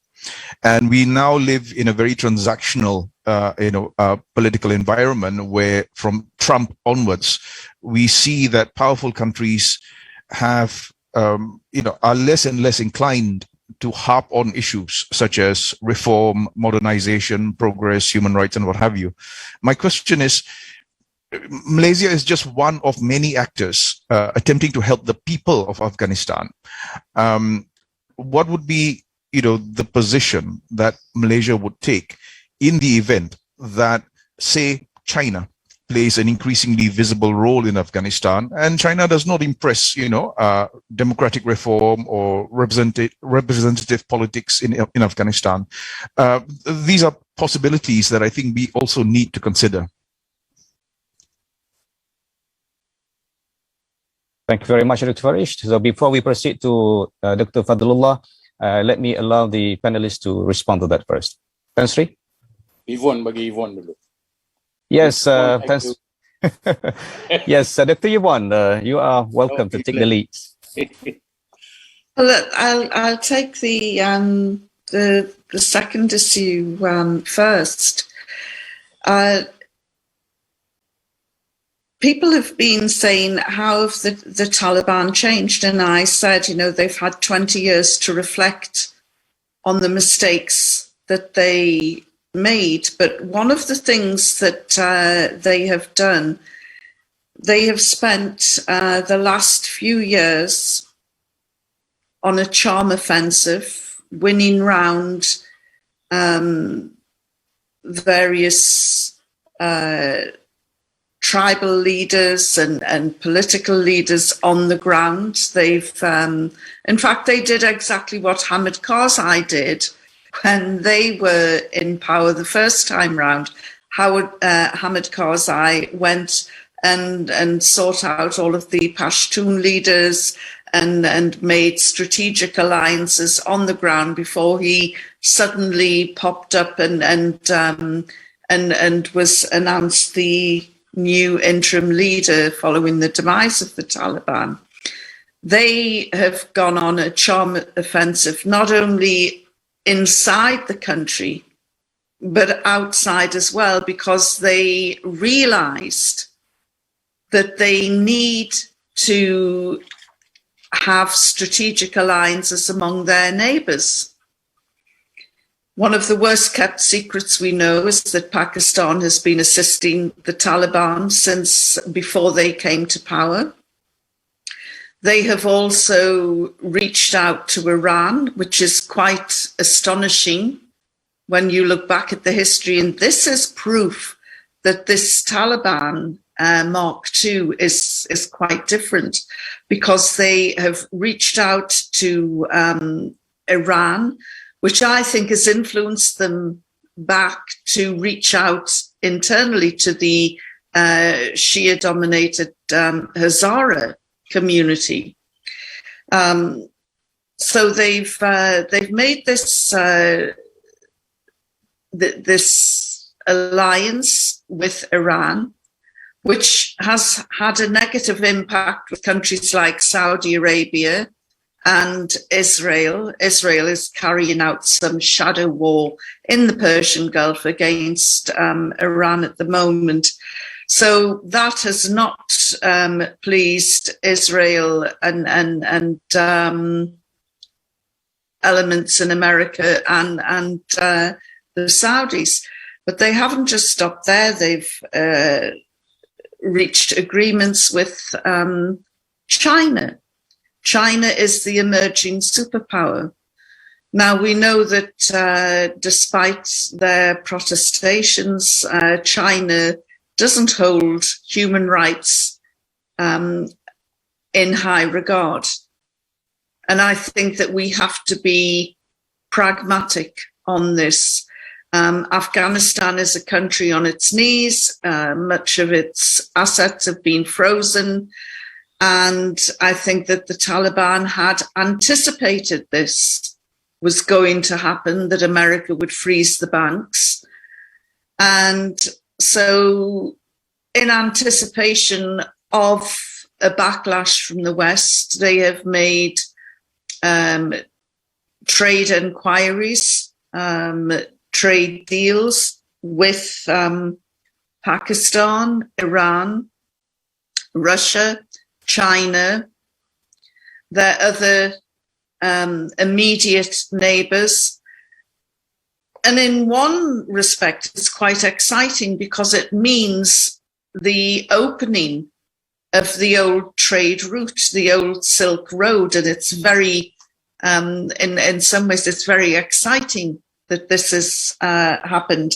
H: And we now live in a very transactional political environment where from Trump onwards, we see that powerful countries have, are less and less inclined to harp on issues such as reform, modernization, progress, human rights, and what have you. My question is, Malaysia is just one of many actors attempting to help the people of Afghanistan. What would be, the position that Malaysia would take in the event that, say, China plays an increasingly visible role in Afghanistan, and China does not impress, democratic reform or representative politics in Afghanistan? These are possibilities that I think we also need to consider.
B: Thank you very much, Dr. Farish. So before we proceed to Dr. Fadlullah, let me allow the panelists to respond to that first. Tan Sri?
C: Yvonne, bagi Yvonne dulu.
B: Yes, yes, Dr. Yvonne, you are welcome to take the lead.
F: Well, I'll take the second issue first. People have been saying, how have the Taliban changed? And I said, they've had 20 years to reflect on the mistakes that they made. But one of the things that they have done, they have spent the last few years on a charm offensive, winning round various tribal leaders and political leaders on the ground. They've, in fact, they did exactly what Hamid Karzai did when they were in power the first time round. Hamid Karzai went and sought out all of the Pashtun leaders and made strategic alliances on the ground before he suddenly popped up and was announced the new interim leader following the demise of the Taliban. They have gone on a charm offensive, not only inside the country, but outside as well, because they realized that they need to have strategic alliances among their neighbors. One of the worst kept secrets we know is that Pakistan has been assisting the Taliban since before they came to power. They have also reached out to Iran, which is quite astonishing when you look back at the history. And this is proof that this Taliban Mark II is quite different, because they have reached out to Iran, which I think has influenced them back to reach out internally to the Shia-dominated Hazara community. So they've made this this alliance with Iran, which has had a negative impact with countries like Saudi Arabia and Israel. Israel is carrying out some shadow war in the Persian Gulf against Iran at the moment. So that has not pleased Israel and elements in America and the Saudis. But they haven't just stopped there. They've reached agreements with China. China is the emerging superpower. Now, we know that despite their protestations, China doesn't hold human rights in high regard. And I think that we have to be pragmatic on this. Afghanistan is a country on its knees. Much of its assets have been frozen. And I think that the Taliban had anticipated this was going to happen, that America would freeze the banks. And so in anticipation of a backlash from the West, they have made trade inquiries, trade deals with Pakistan, Iran, Russia, China, their other immediate neighbours. And in one respect, it's quite exciting because it means the opening of the old trade route, the old Silk Road. And it's very, in some ways, it's very exciting that this has happened.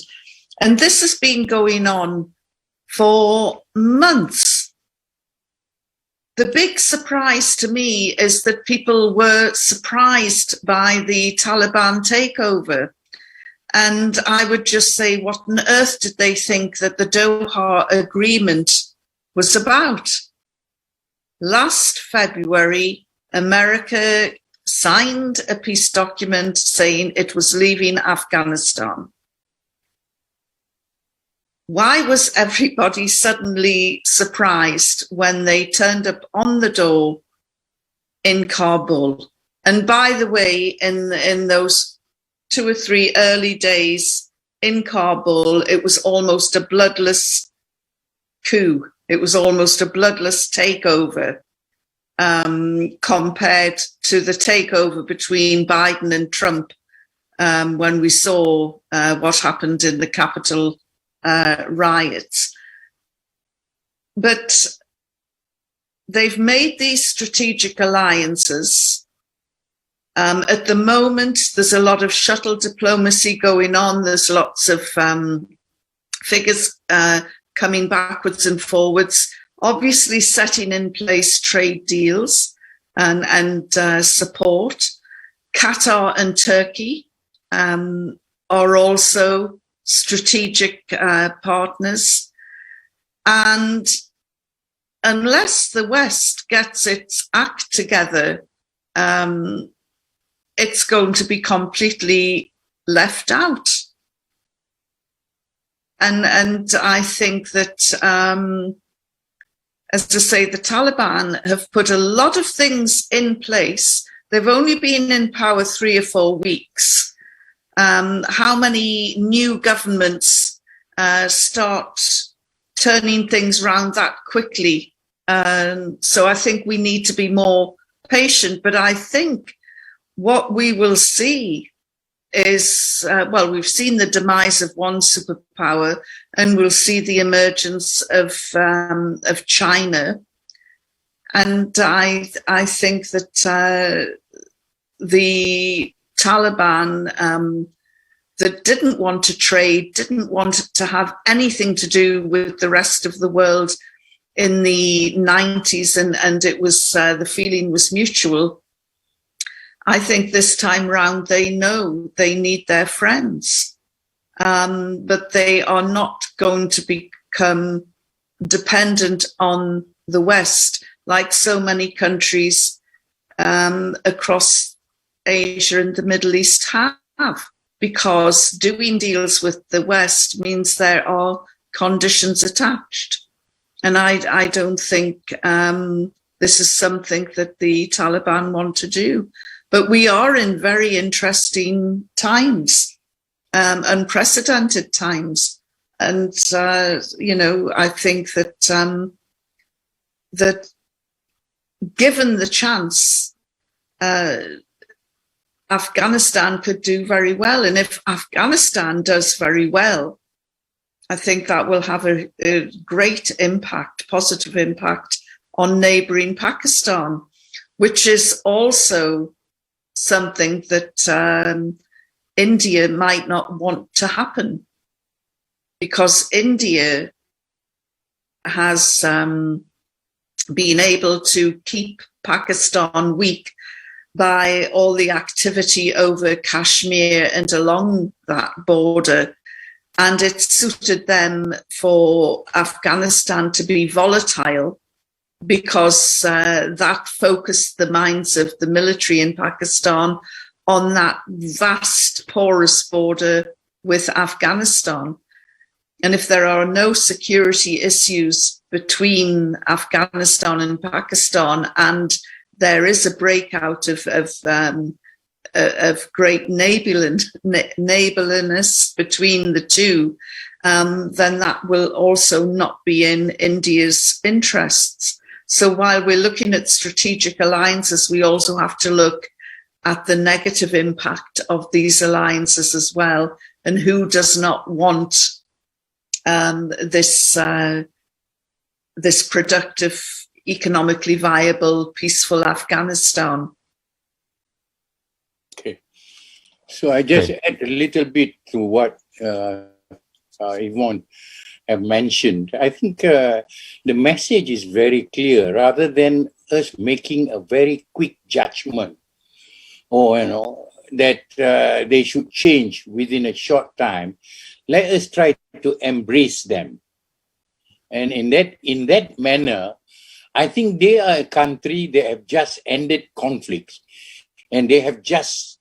F: And this has been going on for months. The big surprise to me is that people were surprised by the Taliban takeover. And I would just say, what on earth did they think that the Doha Agreement was about? Last February, America signed a peace document saying it was leaving Afghanistan. Why was everybody suddenly surprised when they turned up on the door in Kabul? And by the way, in those 2 or 3 early days in Kabul, it was almost a bloodless coup. It was almost a bloodless takeover compared to the takeover between Biden and Trump when we saw what happened in the Capitol riots. But they've made these strategic alliances. At the moment, there's a lot of shuttle diplomacy going on. There's lots of figures coming backwards and forwards, obviously setting in place trade deals and support. Qatar and Turkey are also strategic partners. And unless the West gets its act together, it's going to be completely left out. And I think that, as to say, the Taliban have put a lot of things in place. They've only been in power 3 or 4 weeks. how many new governments start turning things around that quickly. So I think we need to be more patient. But I think what we will see is, well, we've seen the demise of one superpower, and we'll see the emergence of China. And I think that the Taliban that didn't want to trade, didn't want to have anything to do with the rest of the world in the 90s, and it was the feeling was mutual. I think this time round they know they need their friends, but they are not going to become dependent on the West like so many countries across Asia and the Middle East have, because doing deals with the West means there are conditions attached. And I don't think this is something that the Taliban want to do. But we are in very interesting times, unprecedented times. And, I think that that given the chance, Afghanistan could do very well. And if Afghanistan does very well, I think that will have a great impact, positive impact on neighbouring Pakistan, which is also something that India might not want to happen, because India has been able to keep Pakistan weak by all the activity over Kashmir and along that border. And it suited them for Afghanistan to be volatile, because that focused the minds of the military in Pakistan on that vast, porous border with Afghanistan. And if there are no security issues between Afghanistan and Pakistan, and there is a breakout of great neighbourliness between the two, then that will also not be in India's interests. So while we're looking at strategic alliances, we also have to look at the negative impact of these alliances as well, and who does not want this productive, economically viable, peaceful Afghanistan.
C: Okay. So I just add a little bit to what Yvonne have mentioned. I think the message is very clear. Rather than us making a very quick judgment, or that they should change within a short time, let us try to embrace them. And in that manner, I think they are a country that have just ended conflicts, and they have just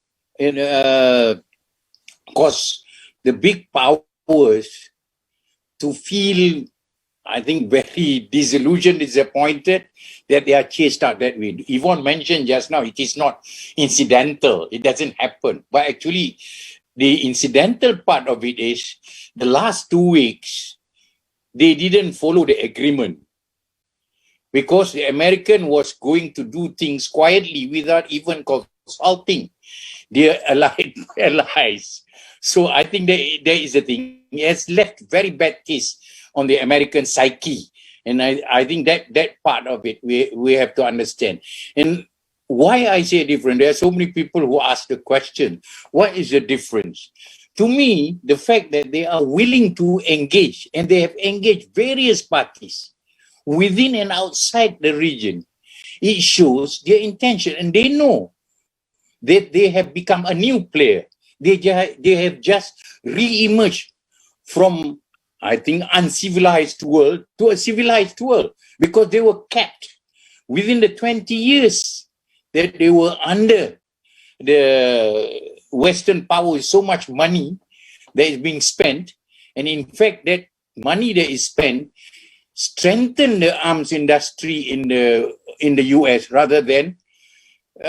C: caused the big powers to feel, I think, very disillusioned, disappointed that they are chased out that way. Yvonne mentioned just now, it is not incidental. It doesn't happen. But actually, the incidental part of it is the last 2 weeks, they didn't follow the agreement, because the American was going to do things quietly without even consulting their allies. So I think there is a thing. It has left very bad taste on the American psyche. And I think that part of it we have to understand. And why I say different, there are so many people who ask the question, what is the difference? To me, the fact that they are willing to engage, and they have engaged various parties within and outside the region, it shows their intention, and they know that they have become a new player. They have just re-emerged from, I think, uncivilized world to a civilized world, because they were kept within the 20 years that they were under the Western power with so much money that is being spent. And in fact, that money that is spent strengthened the arms industry in the US rather than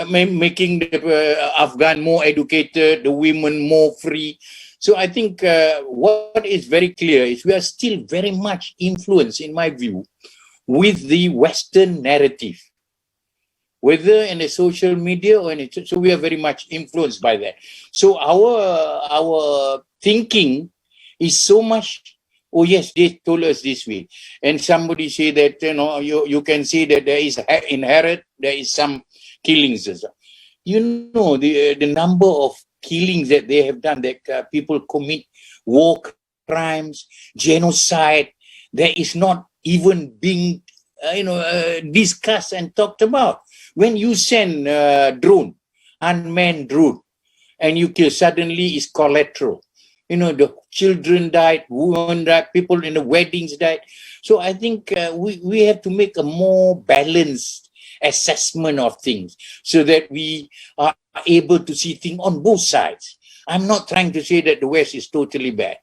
C: making the Afghan more educated, the women more free. So I think what is very clear is we are still very much influenced, in my view, with the Western narrative, whether in the social media or in it. So we are very much influenced by that. So our thinking is so much, oh yes, they told us this way. And somebody say that, you can see that there is inherent, there is some killings. You know, the number of killings that they have done, that people commit war crimes, genocide, that is not even being, discussed and talked about. When you send drone, unmanned drone, and you kill, suddenly it's collateral. The children died, women died, people in the weddings died. So I think we have to make a more balanced assessment of things so that we are able to see things on both sides. I'm not trying to say that the West is totally bad.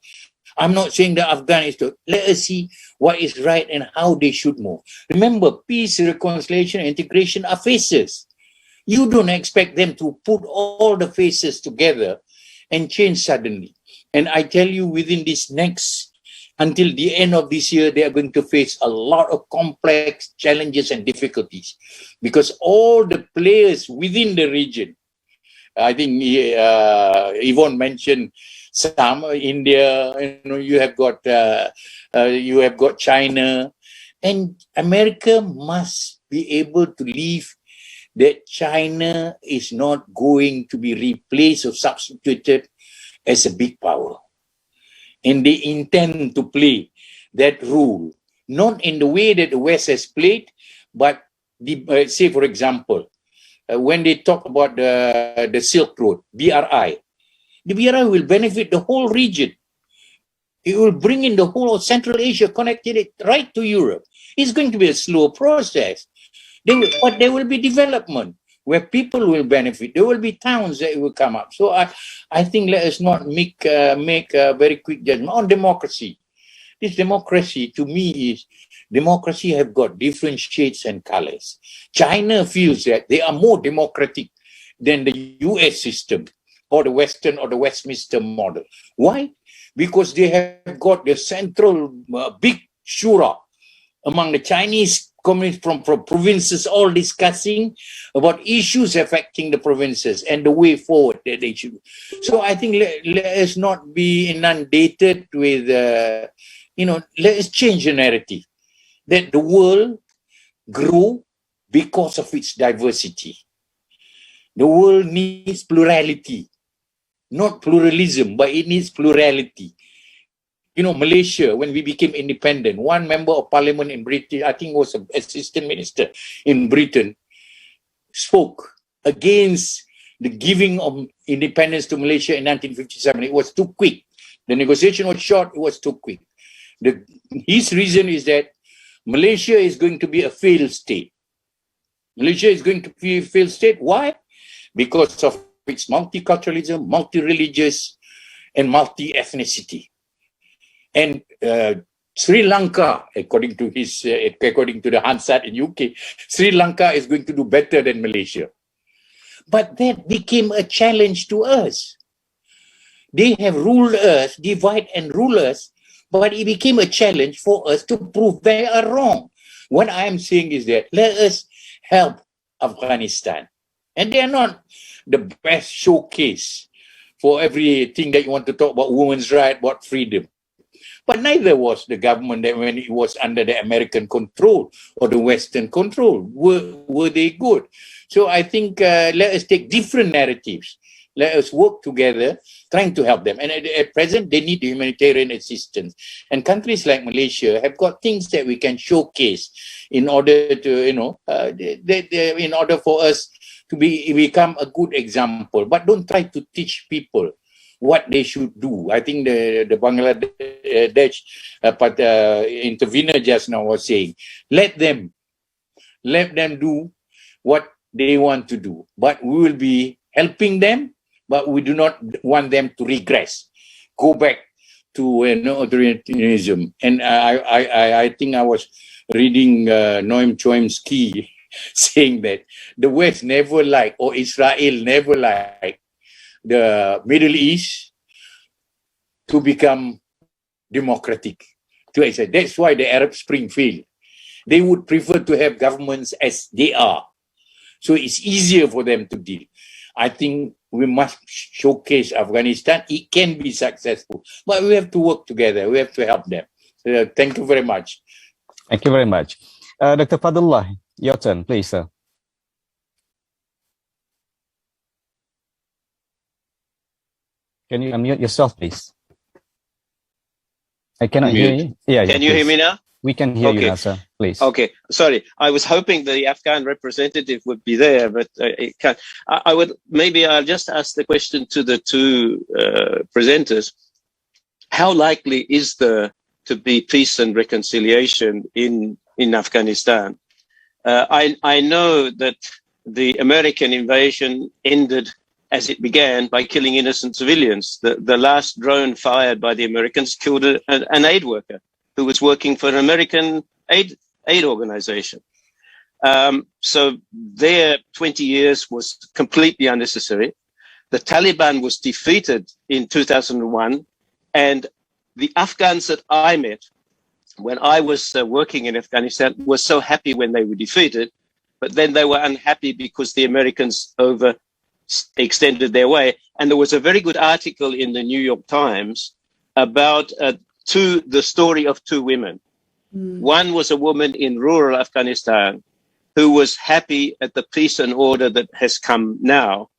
C: I'm not saying that Afghan is totally. Let us see what is right and how they should move. Remember, peace, reconciliation, integration are phases. You don't expect them to put all the phases together and change suddenly. And I tell you, within this until the end of this year, they are going to face a lot of complex challenges and difficulties, because all the players within the region, I think Yvonne mentioned some, India, you have got China, and America must be able to leave that China is not going to be replaced or substituted as a big power. And they intend to play that role, not in the way that the West has played, but say, for example, when they talk about the Silk Road, BRI, the BRI will benefit the whole region. It will bring in the whole of Central Asia, connected it right to Europe. It's going to be a slow process. But there will be development where people will benefit. There will be towns that will come up. So I think let us not make a very quick judgment on democracy. This democracy, to me, is democracy have got different shades and colors. China feels that they are more democratic than the US system or the Western or the Westminster model. Why? Because they have got the central big shura among the Chinese communists from provinces, all discussing about issues affecting the provinces and the way forward that they should. So I think let us not be inundated with, let us change the narrative that the world grew because of its diversity. The world needs plurality, not pluralism, but it needs plurality. Malaysia, when we became independent, one member of parliament in Britain, I think was an assistant minister in Britain, spoke against the giving of independence to Malaysia in 1957. It was too quick. The negotiation was short, it was too quick. His reason is that Malaysia is going to be a failed state. Malaysia is going to be a failed state. Why? Because of its multiculturalism, multi-religious, and multi-ethnicity. And Sri Lanka, according to the Hansard in UK, Sri Lanka is going to do better than Malaysia. But that became a challenge to us. They have ruled us, divide and rule us, but it became a challenge for us to prove they are wrong. What I am saying is that let us help Afghanistan. And they are not the best showcase for everything that you want to talk about women's rights, about freedom. But neither was the government that when it was under the American control or the Western control. Were they good? So I think let us take different narratives. Let us work together, trying to help them. And at present, they need humanitarian assistance. And countries like Malaysia have got things that we can showcase in order to, in order for us to become a good example. But don't try to teach people what they should do. I think the Bangladesh intervener just now was saying, let them do what they want to do. But we will be helping them, but we do not want them to regress, go back to authoritarianism. And I think I was reading Noam Chomsky saying that the West never liked, or Israel never liked, the Middle East to become democratic. That's why the Arab Spring failed. They would prefer to have governments as they are. So it's easier for them to deal. I think we must showcase Afghanistan. It can be successful, but we have to work together. We have to help them. Thank you very much.
B: Thank you very much. Dr. Fadullah, your turn, please, sir. Can you unmute yourself, please? I cannot hear you. Yeah,
I: can you hear me now?
B: We can hear you now, sir. Please.
I: Okay. Sorry, I was hoping the Afghan representative would be there, but it can't. I'll just ask the question to the two presenters. How likely is there to be peace and reconciliation in Afghanistan? I know that the American invasion ended as it began by killing innocent civilians. The last drone fired by the Americans killed an aid worker who was working for an American aid organization. So their 20 years was completely unnecessary. The Taliban was defeated in 2001, and the Afghans that I met when I was working in Afghanistan were so happy when they were defeated, but then they were unhappy because the Americans extended their way. And there was a very good article in the New York Times about the story of two women. One was a woman in rural Afghanistan who was happy at the peace and order that has come now,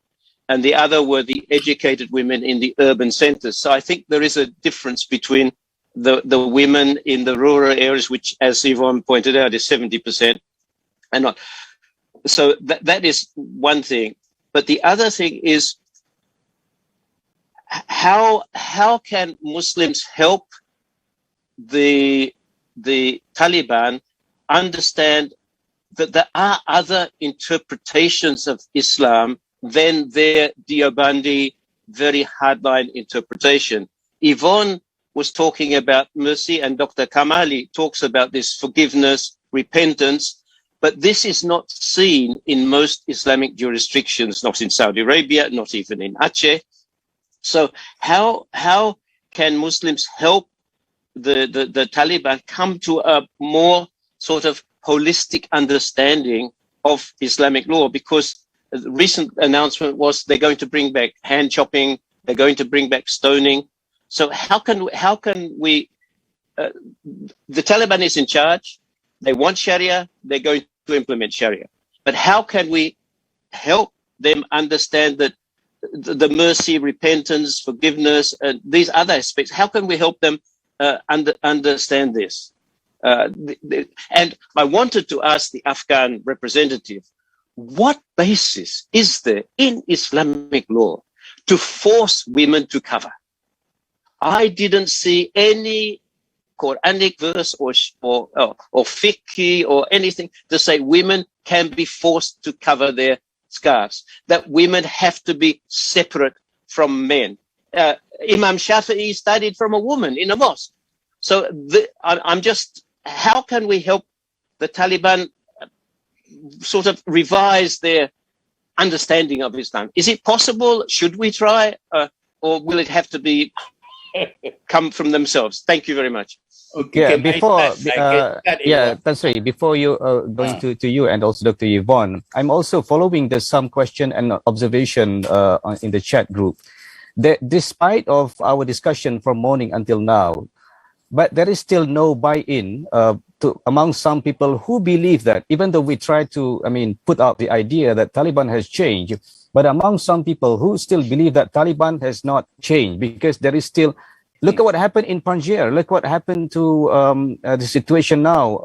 I: and the other were the educated women in the urban centers. So I think there is a difference between the women in the rural areas, which, as Yvonne pointed out, is 70%, and not. So that is one thing. But the other thing is, how can Muslims help the Taliban understand that there are other interpretations of Islam than their Deobandi, very hardline interpretation? Yvonne was talking about mercy, and Dr. Kamali talks about this forgiveness, repentance, but this is not seen in most Islamic jurisdictions, not in Saudi Arabia, not even in Aceh. So how can Muslims help the Taliban come to a more sort of holistic understanding of Islamic law? Because the recent announcement was they're going to bring back hand chopping, they're going to bring back stoning. So how can we? The Taliban is in charge. They want Sharia. They're going to implement Sharia. But how can we help them understand that the mercy, repentance, forgiveness, and these other aspects? How can we help them understand this? And I wanted to ask the Afghan representative, what basis is there in Islamic law to force women to cover? I didn't see any Quranic verse or fiqh or anything to say women can be forced to cover their scarves, that women have to be separate from men. Imam Shafi'i studied from a woman in a mosque. So I'm just, how can we help the Taliban sort of revise their understanding of Islam? Is it possible? Should we try? Or will it have to be come from themselves? Thank you very much.
B: Okay, Tan Sri, before you going to you and also Dr. Yvonne, I'm also following some question and observation in the chat group. That despite of our discussion from morning until now, but there is still no buy-in among some people who believe that, even though we try to, put out the idea that Taliban has changed, but among some people who still believe that Taliban has not changed, because there is still, look at what happened in Panjshir, look what happened to the situation now.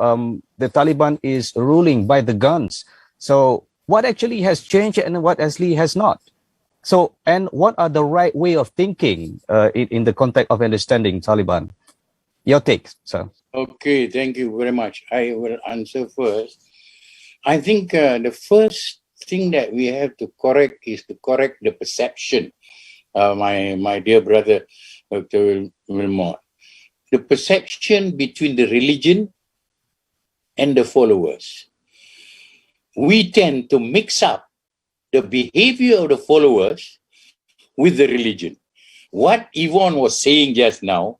B: The Taliban is ruling by the guns. So what actually has changed and what actually has not? So, and what are the right way of thinking in the context of understanding Taliban? Your take, sir.
C: Okay, thank you very much. I will answer first. I think the first thing that we have to correct is to correct the perception, my dear brother, Dr. Wilmot. The perception between the religion and the followers. we tend to mix up the behavior of the followers with the religion. What Yvonne was saying just now,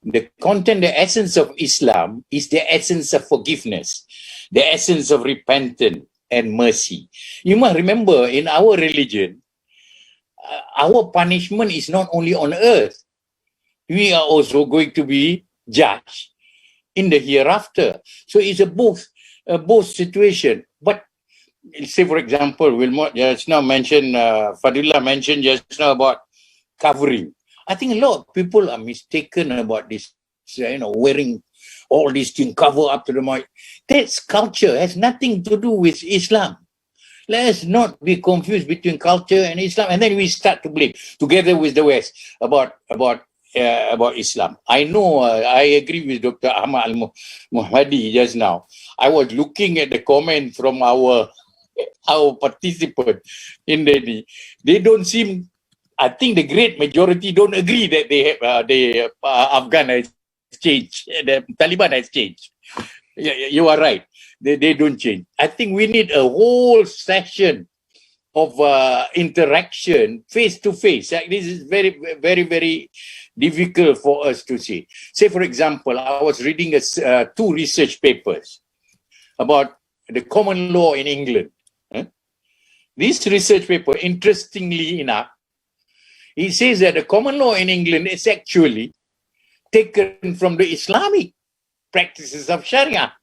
C: the content, the essence of Islam is the essence of forgiveness, the essence of repentance and mercy. You must remember, in our religion, our punishment is not only on earth. We are also going to be judged in the hereafter. So it's a both situation. But say, for example, Wilmot just now mentioned, Fadillah mentioned just now about covering. I think a lot of people are mistaken about this, wearing all these things, cover up to the mouth. That's culture, has nothing to do with Islam. Let's not be confused between culture and Islam, and then we start to blame, together with the West, about Islam. I know, I agree with Dr. Ahmad Al-Muhadi just now. I was looking at the comment from our participant in Delhi. They don't seem, I think the great majority don't agree that the Afghan has changed, the Taliban has changed. You are right. They don't change. I think we need a whole session of interaction face to face. This is very, very, very difficult for us to see. Say, for example, I was reading two research papers about the common law in England. This research paper, interestingly enough, he says that the common law in England is actually taken from the Islamic practices of Sharia.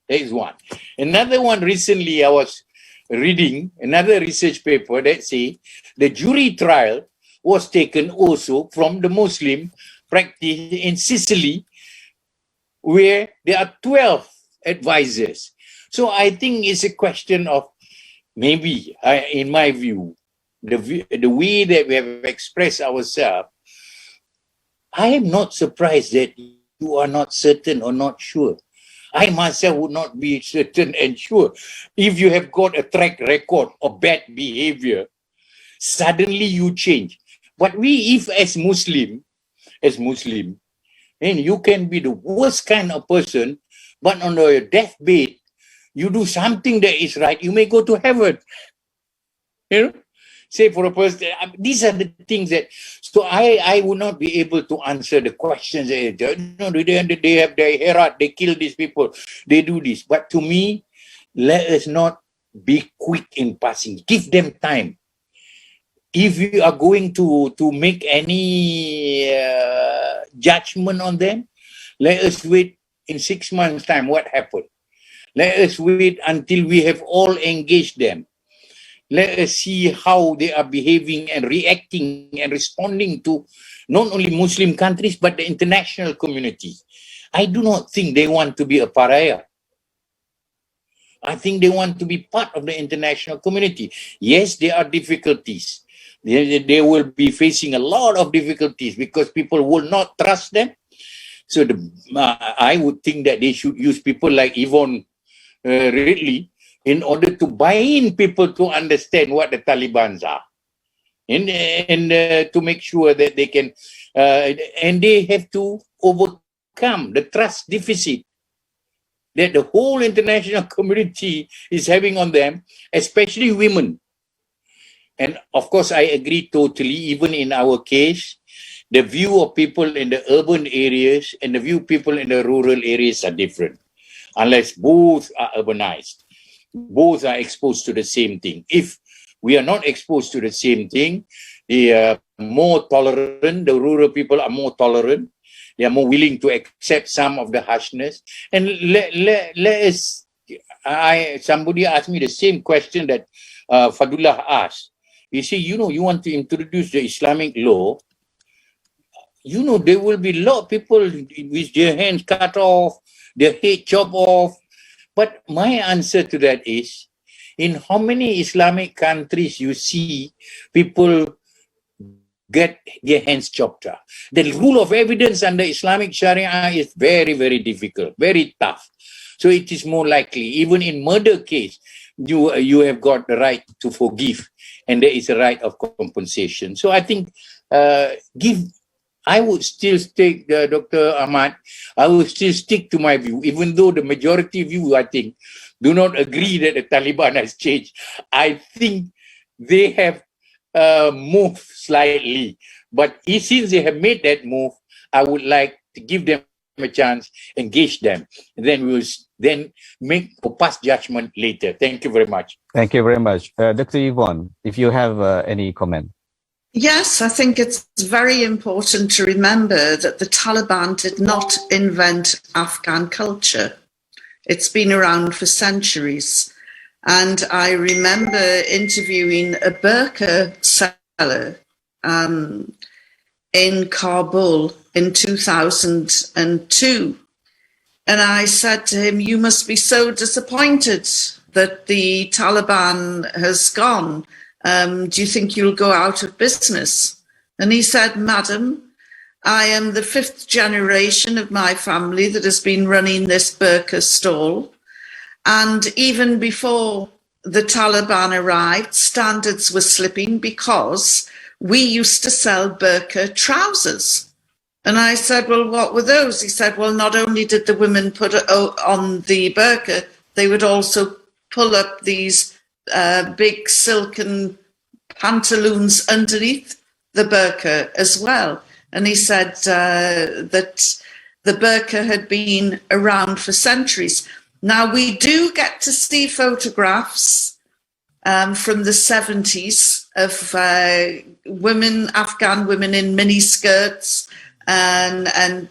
C: That is one. Another one, recently I was reading another research paper that say the jury trial was taken also from the Muslim practice in Sicily, where there are 12 advisors. So I think it's a question of, maybe, in my view, the way that we have expressed ourselves, I am not surprised that you are not certain or not sure. I myself would not be certain and sure. If you have got a track record of bad behavior, suddenly you change. But if as Muslim, and you can be the worst kind of person, but on your deathbed, you do something that is right, you may go to heaven. Say for a person, these are the things that, so I would not be able to answer the questions. They have their herat, they kill these people, they do this. But to me, let us not be quick in passing. Give them time. If you are going to make any judgment on them, let us wait in 6 months' time what happened. Let us wait until we have all engaged them. Let us see how they are behaving and reacting and responding to not only Muslim countries, but the international community. I do not think they want to be a pariah. I think they want to be part of the international community. Yes, there are difficulties. They will be facing a lot of difficulties because people will not trust them. So I would think that they should use people like Yvonne Ridley in order to buy in people to understand what the Taliban are, and to make sure that they can, and they have to overcome the trust deficit that the whole international community is having on them, especially women. And of course, I agree totally, even in our case, the view of people in the urban areas and the view of people in the rural areas are different, unless both are urbanized. Both are exposed to the same thing. If we are not exposed to the same thing, they are more tolerant, the rural people are more tolerant, they are more willing to accept some of the harshness. And let us, somebody asked me the same question that Fadullah asked. You say, you want to introduce the Islamic law, there will be a lot of people with their hands cut off, their head chopped off. But my answer to that is, in how many Islamic countries you see people get their hands chopped off? The rule of evidence under Islamic Sharia is very, very difficult, very tough. So it is more likely, even in murder case, you have got the right to forgive, and there is a right of compensation. So I think I would still stick, Dr. Ahmad, I would still stick to my view, even though the majority view, I think, do not agree that the Taliban has changed. I think they have moved slightly. But since they have made that move, I would like to give them a chance, engage them, and then we will then make or pass judgment later. Thank you very much.
B: Thank you very much. Dr. Yvonne, if you have any comment.
F: Yes, I think it's very important to remember that the Taliban did not invent Afghan culture. It's been around for centuries. And I remember interviewing a burqa seller in Kabul in 2002. And I said to him, you must be so disappointed that the Taliban has gone. Do you think you'll go out of business? And he said, Madam, I am the 5th generation of my family that has been running this burqa stall. And even before the Taliban arrived, standards were slipping because we used to sell burqa trousers. And I said, well, what were those? He said, well, not only did the women put it on the burqa, they would also pull up these big silken pantaloons underneath the burqa as well. And he said that the burqa had been around for centuries. Now, we do get to see photographs from the 70s of women, Afghan women in mini skirts, and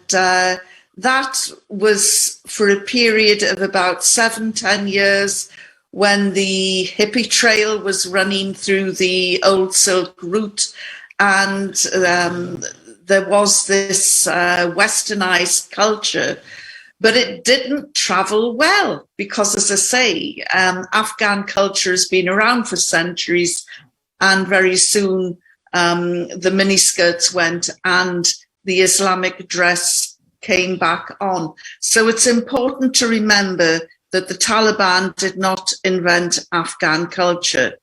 F: that was for a period of about 7-10 years when the hippie trail was running through the Old Silk Route, and there was this westernized culture, but it didn't travel well because, as I say, Afghan culture has been around for centuries, and very soon the miniskirts went and the Islamic dress came back on. So it's important to remember that the Taliban did not invent Afghan culture.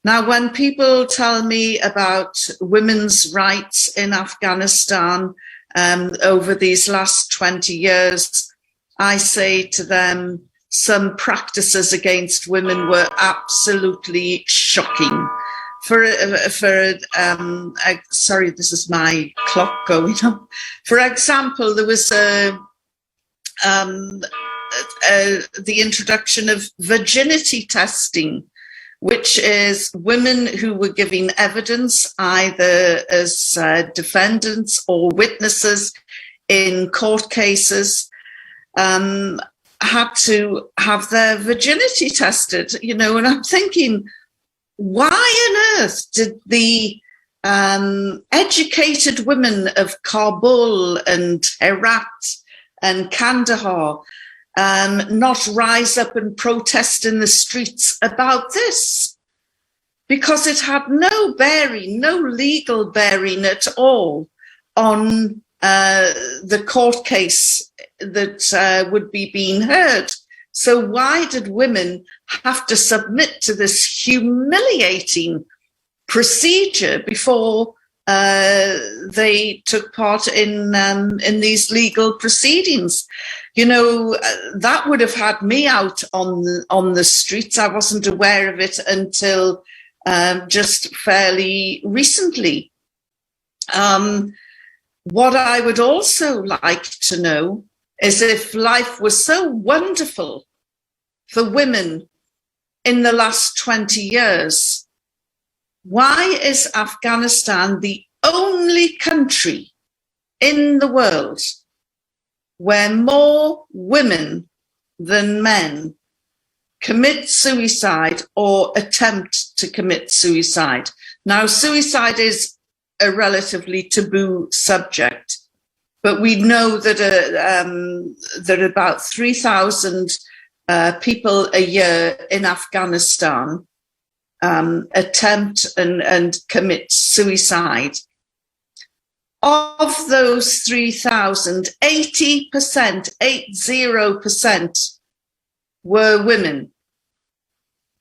F: Now, when people tell me about women's rights in Afghanistan over these last 20 years, I say to them, some practices against women were absolutely shocking. Sorry, this is my clock going on. For example, there was the introduction of virginity testing, which is women who were giving evidence either as defendants or witnesses in court cases had to have their virginity tested, you know, and I'm thinking, why on earth did the educated women of Kabul and Herat and Kandahar not rise up and protest in the streets about this? Because it had no bearing, no legal bearing at all on the court case that would be being heard. So why did women have to submit to this humiliating procedure before they took part in these legal proceedings? You know, that would have had me out on the streets. I wasn't aware of it until just fairly recently. What I would also like to know is if life was so wonderful for women in the last 20 years, why is Afghanistan the only country in the world where more women than men commit suicide or attempt to commit suicide? Now, suicide is a relatively taboo subject, but we know that about 3,000 people a year in Afghanistan attempt and commit suicide. Of those 3,000, 80% were women.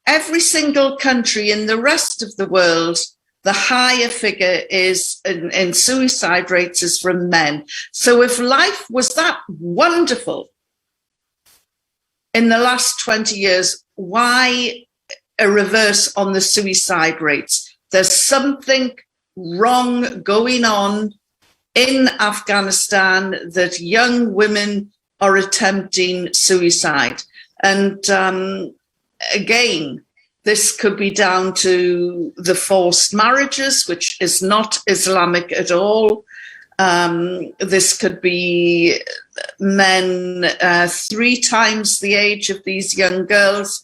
F: Every single country in the rest of the world the higher figure is in suicide rates is from men. So if life was that wonderful in the last 20 years, why a reverse on the suicide rates? There's something wrong going on in Afghanistan that young women are attempting suicide. And again, this could be down to the forced marriages, which is not Islamic at all. This could be men 3 times the age of these young girls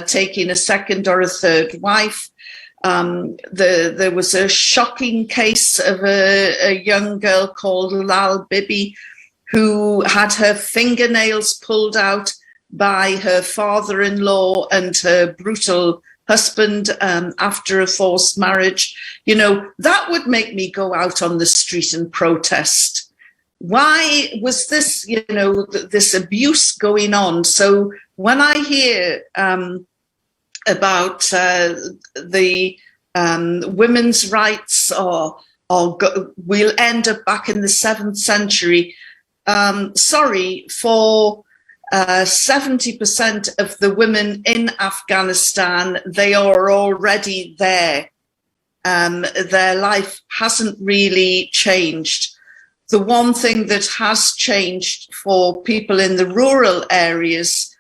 F: taking a second or a third wife. There was a shocking case of a young girl called Lal Bibi who had her fingernails pulled out by her father-in-law and her brutal husband after a forced marriage. You know, that would make me go out on the street and protest. Why was this, you know, this abuse going on? So when I hear about the women's rights or we'll end up back in the 7th century, sorry, for 70% of the women in Afghanistan, they are already there. Their life hasn't really changed. The one thing that has changed for people in the rural areas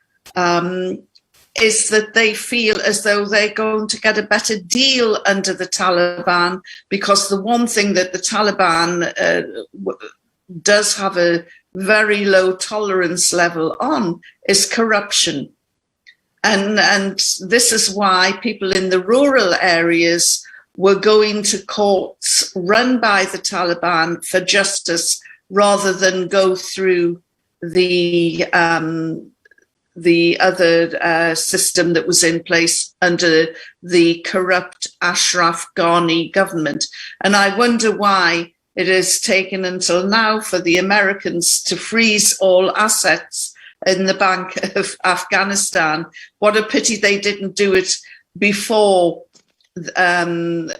F: is that they feel as though they're going to get a better deal under the Taliban, because the one thing that the Taliban does have a very low tolerance level on is corruption. And this is why people in the rural areas were going to courts run by the Taliban for justice rather than go through the other system that was in place under the corrupt Ashraf Ghani government. And I wonder why it has taken until now for the Americans to freeze all assets in the Bank of Afghanistan. What a pity they didn't do it before the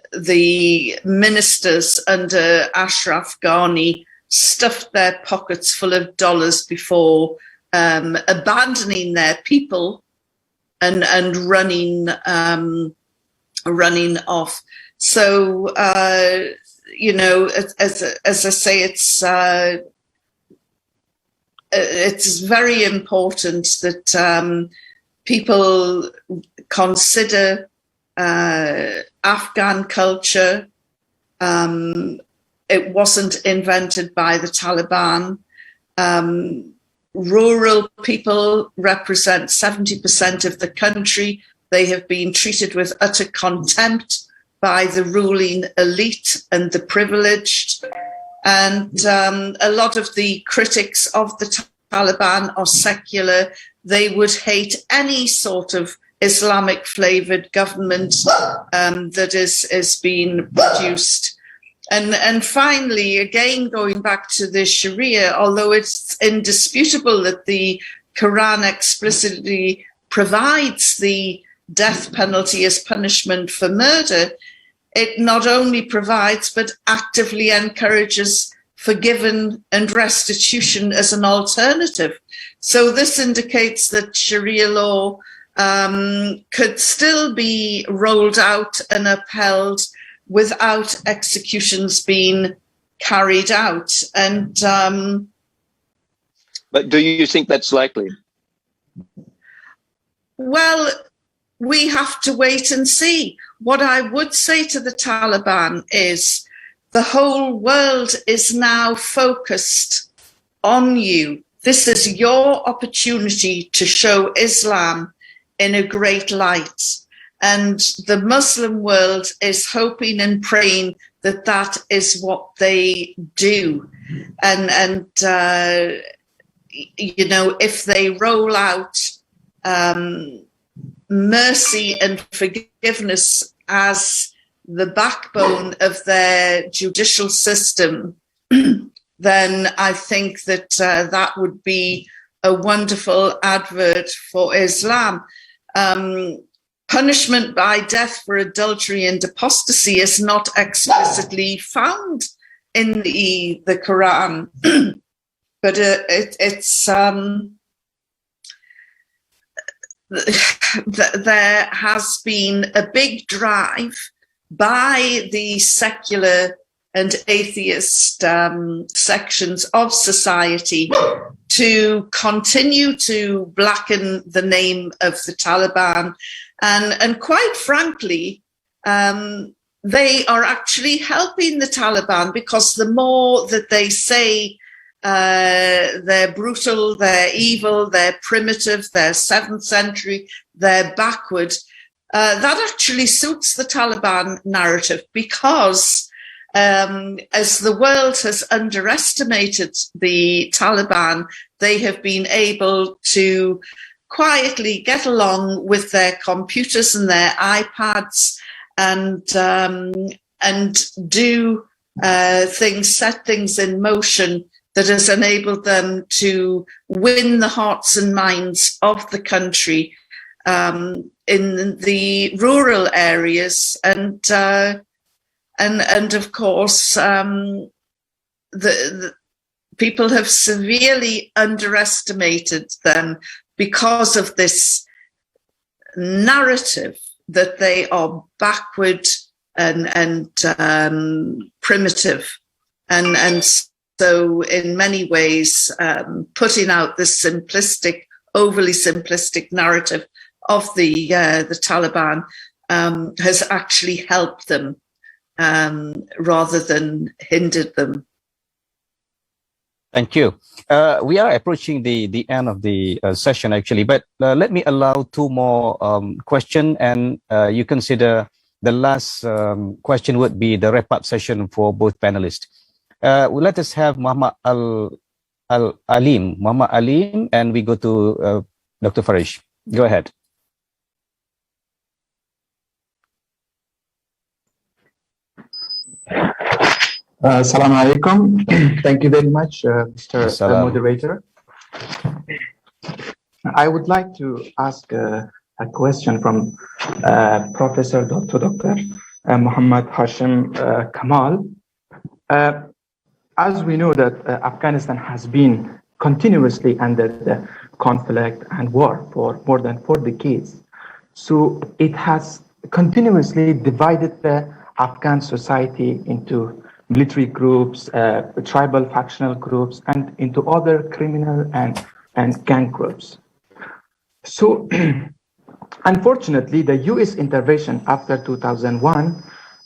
F: ministers under Ashraf Ghani stuffed their pockets full of dollars before abandoning their people and running off. So, you know, as I say, it's very important that people consider Afghan culture. It wasn't invented by the Taliban. Rural people represent 70% of the country. They have been treated with utter contempt by the ruling elite and the privileged. And a lot of the critics of the Taliban are secular. They would hate any sort of Islamic flavored government that is being produced. And finally, again, going back to the Sharia, although it's indisputable that the Quran explicitly provides the death penalty as punishment for murder, it not only provides but actively encourages forgiven and restitution as an alternative. So this indicates that Sharia law could still be rolled out and upheld without executions being carried out. And
I: but do you think that's likely?
F: Well, we have to wait and see. What I would say to the Taliban is the whole world is now focused on you. This is your opportunity to show Islam in a great light. And the Muslim world is hoping and praying that that is what they do. And you know, if they roll out mercy and forgiveness as the backbone of their judicial system, then I think that that would be a wonderful advert for Islam. punishment by death for adultery and apostasy is not explicitly found in the Quran, but there has been a big drive by the secular and atheist sections of society to continue to blacken the name of the Taliban. And quite frankly, they are actually helping the Taliban, because the more that they say they're brutal, they're evil, they're primitive, they're 7th century, they're backward, that actually suits the Taliban narrative, because as the world has underestimated the Taliban, they have been able to quietly get along with their computers and their iPads and do things, set things in motion that has enabled them to win the hearts and minds of the country in the rural areas, and of course the people have severely underestimated them because of this narrative that they are backward and primitive, and so in many ways putting out this simplistic, overly simplistic narrative of the Taliban has actually helped them rather than hindered them.
B: Thank you. We are approaching the end of the session, actually, but let me allow 2 more questions, and you consider the last question would be the wrap-up session for both panelists. Let us have Muhammad Alim, and we go to Dr. Farish. Go ahead.
J: Assalamu alaikum. Thank you very much, Mr. Moderator. I would like to ask a question from Professor Dr. Muhammad Hashim Kamal. As we know that Afghanistan has been continuously under the conflict and war for more than 4 decades. So it has continuously divided the Afghan society into military groups, tribal factional groups, and into other criminal and gang groups. So unfortunately, the US intervention after 2001,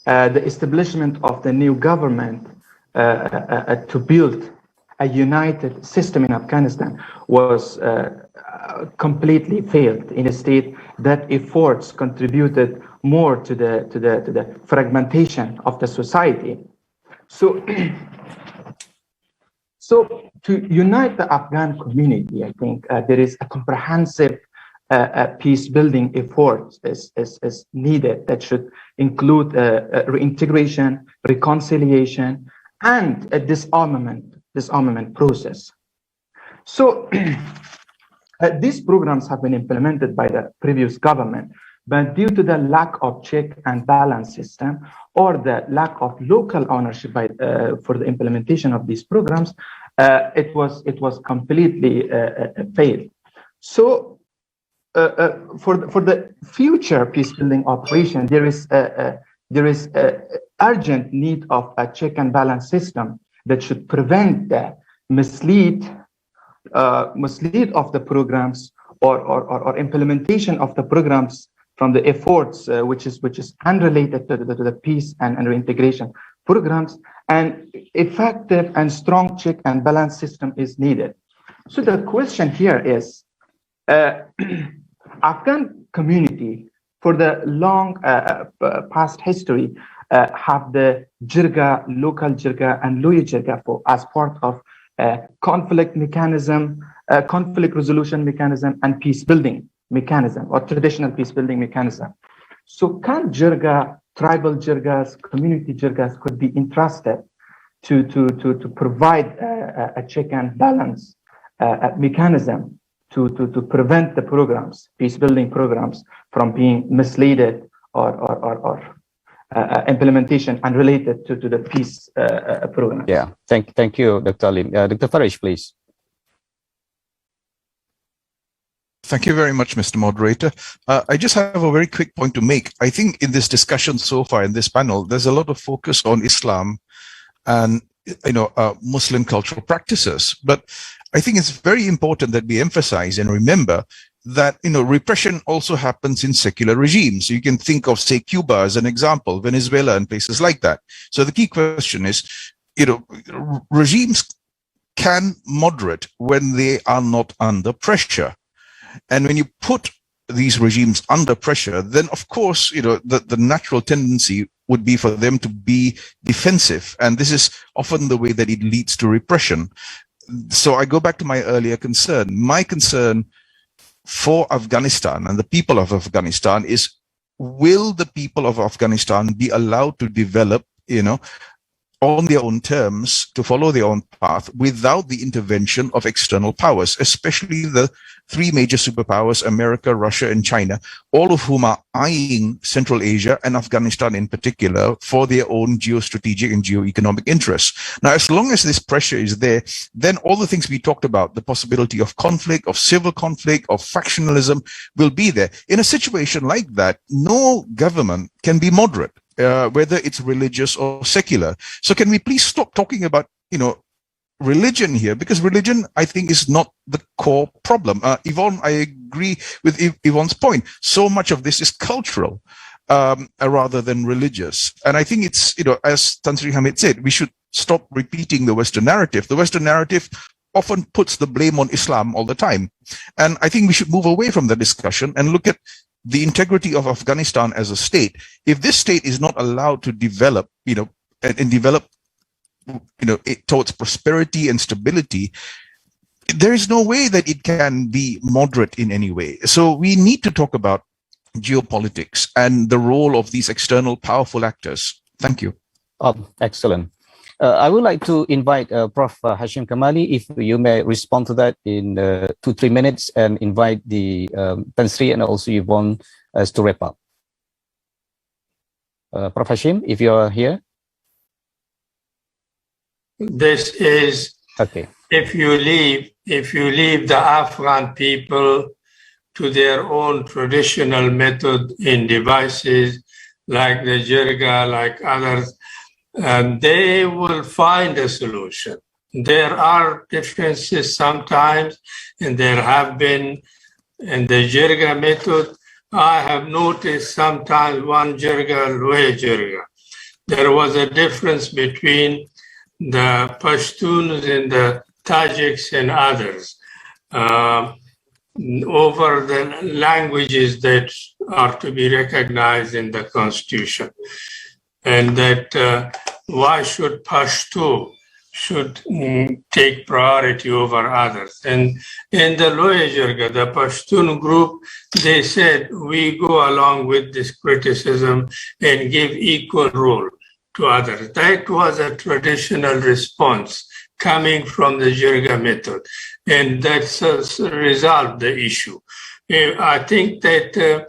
J: the establishment of the new government to build a united system in Afghanistan was completely failed, in a state that efforts contributed more to the fragmentation of the society. So to unite the Afghan community, I think there is a comprehensive peace-building effort is needed that should include reintegration, reconciliation, and a disarmament process. So these programs have been implemented by the previous government, but due to the lack of check and balance system or the lack of local ownership for the implementation of these programs, it was completely failed. So for the future peace-building operation, there is urgent need of a check and balance system that should prevent the mislead of the programs or implementation of the programs from the efforts which is unrelated to the peace and reintegration programs, and effective and strong check and balance system is needed. So the question here is, Afghan community for the long past history have the jirga, local jirga and loya jirga as part of conflict mechanism, conflict resolution mechanism, and peace building mechanism or traditional peace building mechanism. So can jirga, tribal jirgas, community jirgas could be entrusted to provide a check and balance mechanism to prevent the programs, peace building programs, from being misleaded or implementation unrelated to the peace program.
B: Yeah, thank you, Dr. Alim. Dr. Farish, please.
H: Thank you very much, Mr. Moderator. I just have a very quick point to make. I think in this discussion so far in this panel, there's a lot of focus on Islam and Muslim cultural practices. But I think it's very important that we emphasize and remember that repression also happens in secular regimes. You can think of, say, Cuba as an example, Venezuela and places like that. So the key question is, regimes can moderate when they are not under pressure. And when you put these regimes under pressure, then of course, the natural tendency would be for them to be defensive. And this is often the way that it leads to repression. So I go back to my earlier concern. My concern for Afghanistan and the people of Afghanistan is, will the people of Afghanistan be allowed to develop, on their own terms, to follow their own path without the intervention of external powers, especially the three major superpowers, America, Russia, and China, all of whom are eyeing Central Asia and Afghanistan in particular for their own geostrategic and geoeconomic interests. Now, as long as this pressure is there, then all the things we talked about, the possibility of conflict, of civil conflict, of factionalism will be there. In a situation like that, no government can be moderate. Whether it's religious or secular. So can we please stop talking about, religion here? Because religion, I think, is not the core problem. Yvonne, I agree with Yvonne's point. So much of this is cultural rather than religious. And I think it's, as Tan Sri Hamid said, we should stop repeating the Western narrative. The Western narrative often puts the blame on Islam all the time. And I think we should move away from the discussion and look at the integrity of Afghanistan as a state. If this state is not allowed to develop, and develop, towards prosperity and stability, there is no way that it can be moderate in any way. So we need to talk about geopolitics and the role of these external powerful actors. Thank you.
B: Excellent. I would like to invite Prof. Hashim Kamali, if you may respond to that in 2-3 minutes, and invite the Tan Sri and also Yvonne as to wrap up. Prof. Hashim, if you are here.
E: This is
B: okay.
E: If you leave the Afghan people to their own traditional method in devices like the jirga, like others, they will find a solution. There are differences sometimes, and there have been in the jirga method. I have noticed sometimes one jirga, loe jirga. There was a difference between the Pashtuns and the Tajiks and others over the languages that are to be recognized in the constitution. And that why should Pashto should take priority over others. And in the Loe Jirga, the Pashtun group, they said, we go along with this criticism and give equal role to others. That was a traditional response coming from the Jirga method. And that's resolved the issue. I think that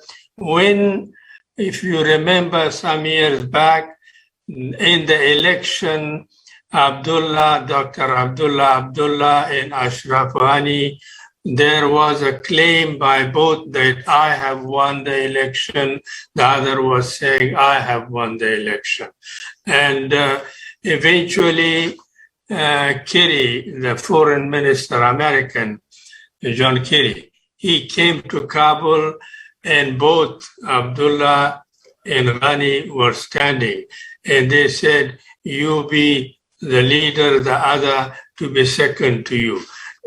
E: if you remember some years back, in the election, Dr. Abdullah and Ashraf Ghani, there was a claim by both that I have won the election. The other was saying I have won the election. And eventually, Kerry, the foreign minister, American, John Kerry, he came to Kabul and both Abdullah and Ghani were standing. And they said, you be the leader, the other to be second to you.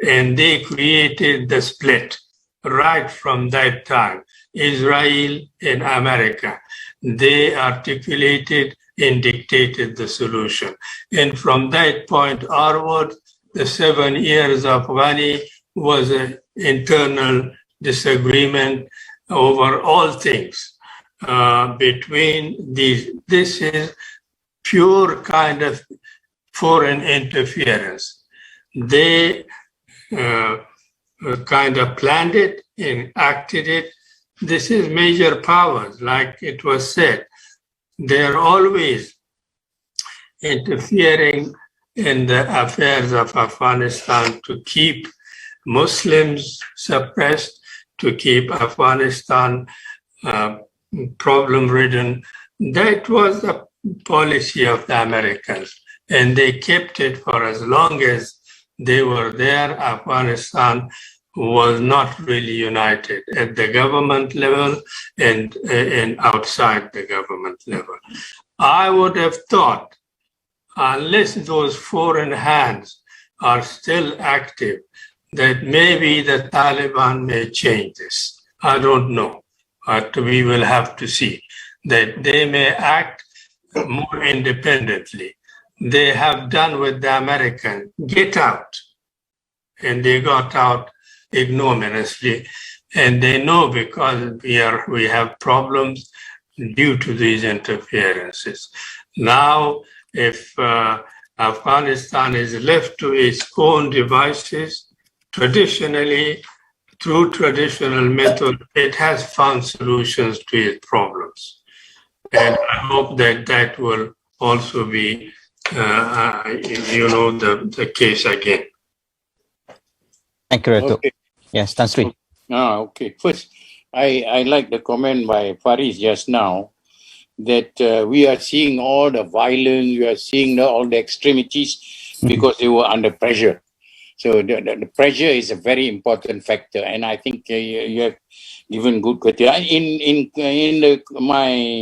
E: And they created the split right from that time. Israel and America, they articulated and dictated the solution. And from that point onward, the 7 years of Ghani was an internal disagreement over all things between these. This is pure kind of foreign interference. They kind of planned it, enacted it. This is major powers, like it was said. They're always interfering in the affairs of Afghanistan to keep Muslims suppressed, to keep Afghanistan problem-ridden. That was the policy of the Americans, and they kept it for as long as they were there. Afghanistan was not really united at the government level and outside the government level. I would have thought, unless those foreign hands are still active, that maybe the Taliban may change this. I don't know, but we will have to see that they may act more independently. They have done with the Americans, get out, and they got out ignominiously, and they know because we have problems due to these interferences. Now, if Afghanistan is left to its own devices, traditionally, through traditional method, it has found solutions to its problems. And I hope that that will also be, the case again.
B: Thank you, Ratu.
C: Okay.
B: Yes, Tan Sri.
C: Okay. First, I like the comment by Faris just now that we are seeing all the violence, we are seeing all the extremities because they were under pressure. So the pressure is a very important factor, and I think you have given good criteria.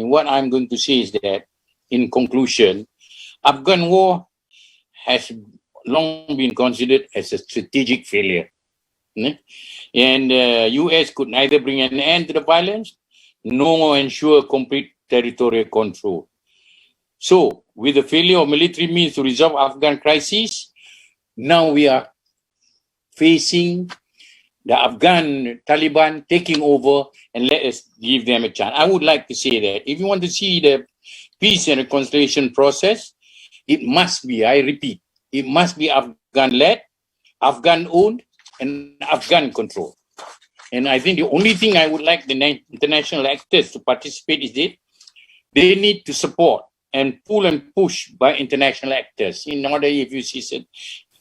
C: What I'm going to say is that, in conclusion, Afghan war has long been considered as a strategic failure, and U.S. could neither bring an end to the violence nor ensure complete territorial control. So, with the failure of military means to resolve Afghan crisis, now we are facing the Afghan Taliban taking over, and let us give them a chance. I would like to say that if you want to see the peace and reconciliation process, it must be, I repeat, it must be Afghan-led, Afghan-owned, and Afghan-controlled. And I think the only thing I would like the international actors to participate is that they need to support and pull and push by international actors in order, if you see it,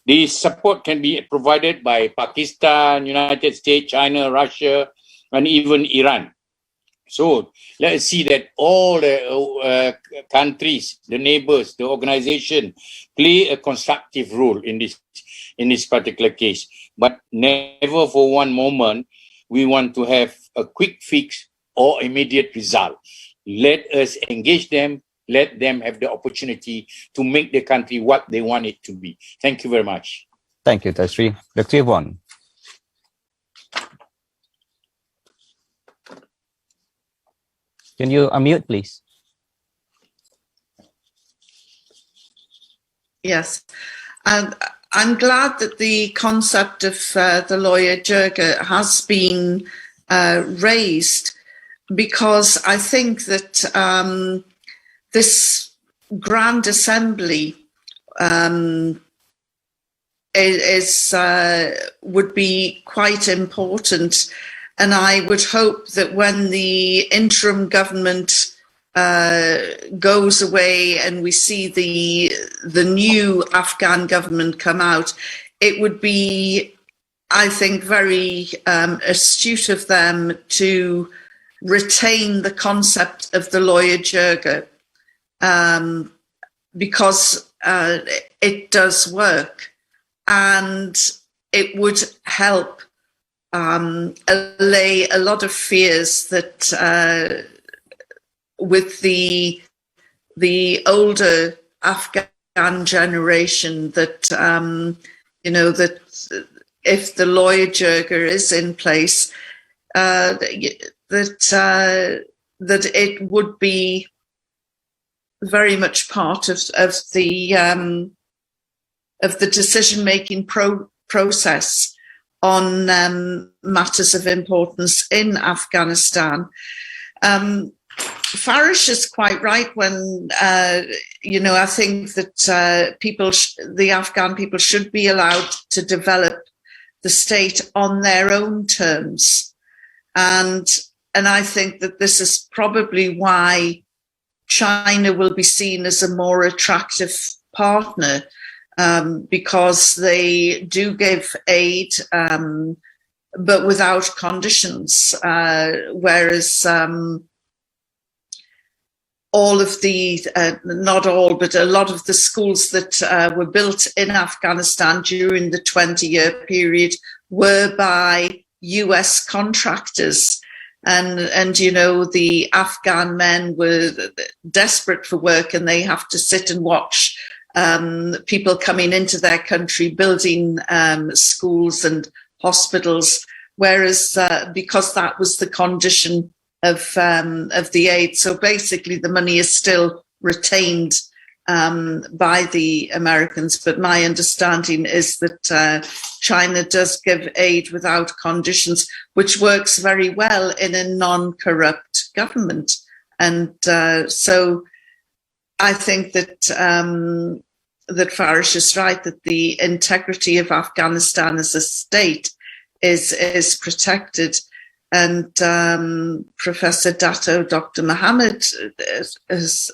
C: the support can be provided by Pakistan, United States, China, Russia, and even Iran. So let's see that all the countries, the neighbors, the organization play a constructive role in this particular case. But never for one moment we want to have a quick fix or immediate result. Let us engage them. Let them have the opportunity to make the country what they want it to be. Thank you very much.
B: Thank you, Tan Sri. Dr. Yvonne. Can you unmute, please?
F: Yes. And I'm glad that the concept of the lawyer Jirga has been raised, because I think that this Grand Assembly would be quite important, and I would hope that when the interim government goes away and we see the new Afghan government come out, it would be, I think, very astute of them to retain the concept of the lawyer Jirga. Because it does work, and it would help allay a lot of fears that with the older Afghan generation, that that if the lawyer Jirga is in place, that it would be very much part of the decision-making process on matters of importance in Afghanistan. Farish is quite right when I think that the Afghan people should be allowed to develop the state on their own terms. And I think that this is probably why China will be seen as a more attractive partner, because they do give aid, but without conditions, whereas all of the, not all, but a lot of the schools that were built in Afghanistan during the 20-year period were by US contractors. And you know, the Afghan men were desperate for work, and they have to sit and watch people coming into their country building schools and hospitals, whereas because that was the condition of the aid. So basically the money is still retained by the Americans, but my understanding is that China does give aid without conditions, which works very well in a non-corrupt government. And so I think that that Farish is right, that the integrity of Afghanistan as a state is protected. And Professor Dato Dr. Mohammed has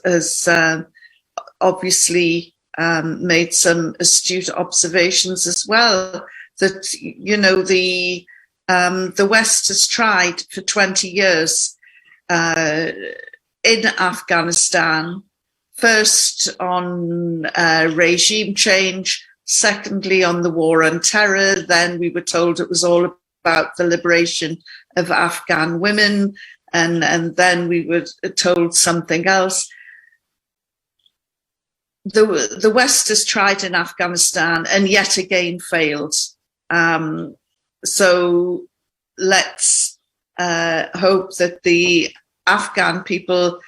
F: obviously made some astute observations as well, that, you know, the West has tried for 20 years in Afghanistan, first on regime change, secondly on the war on terror. Then we were told it was all about the liberation of Afghan women, and then we were told something else. The West has tried in Afghanistan and yet again failed. So let's hope that the Afghan people,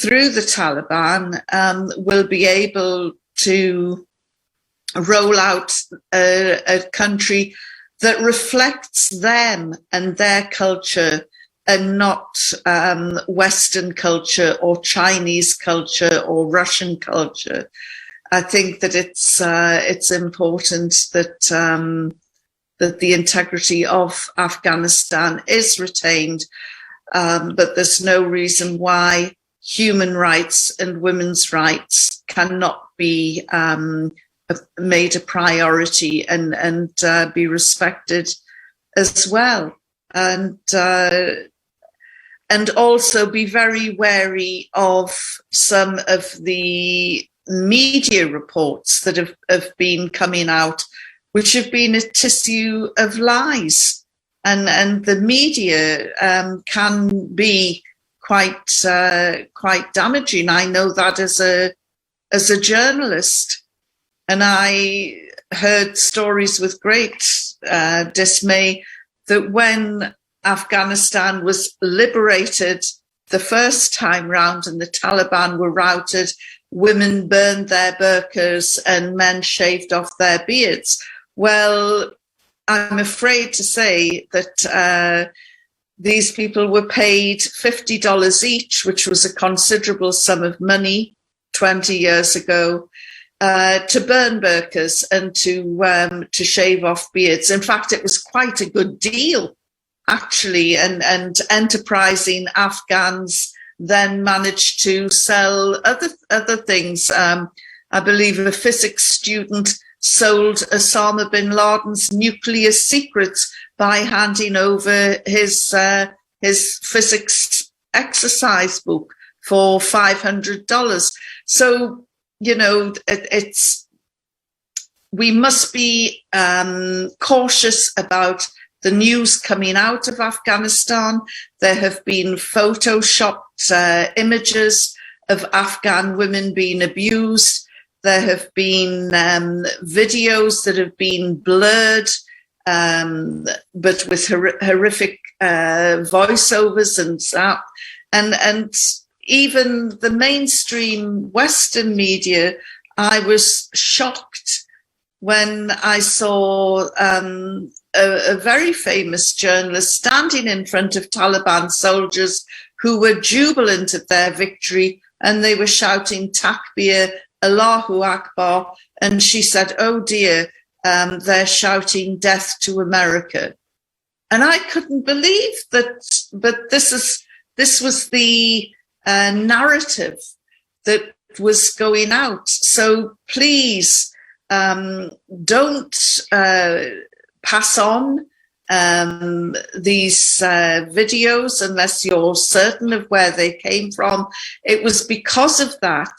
F: through the Taliban, will be able to roll out a country that reflects them and their culture, and not Western culture or Chinese culture or Russian culture. I think that it's important that that the integrity of Afghanistan is retained, but there's no reason why human rights and women's rights cannot be made a priority and be respected as well. And also be very wary of some of the media reports that have been coming out, which have been a tissue of lies. And the media can be quite damaging. I know that as a journalist, and I heard stories with great dismay that when Afghanistan was liberated the first time round and the Taliban were routed, women burned their burqas and men shaved off their beards. Well, I'm afraid to say that these people were paid $50 each, which was a considerable sum of money 20 years ago, to burn burqas and to shave off beards. In fact, it was quite a good deal, actually, and enterprising Afghans then managed to sell other things. I believe a physics student sold Osama bin Laden's nuclear secrets by handing over his physics exercise book for $500. So, you know, we must be cautious about the news coming out of Afghanistan. There have been photoshopped images of Afghan women being abused. There have been videos that have been blurred, but with horrific voiceovers and stuff. And even the mainstream Western media, I was shocked when I saw a very famous journalist standing in front of Taliban soldiers who were jubilant at their victory, and they were shouting Takbir, Allahu Akbar. And she said, oh dear, they're shouting death to America. And I couldn't believe that, but this was the narrative that was going out. So please don't pass on these videos unless you're certain of where they came from. It was because of that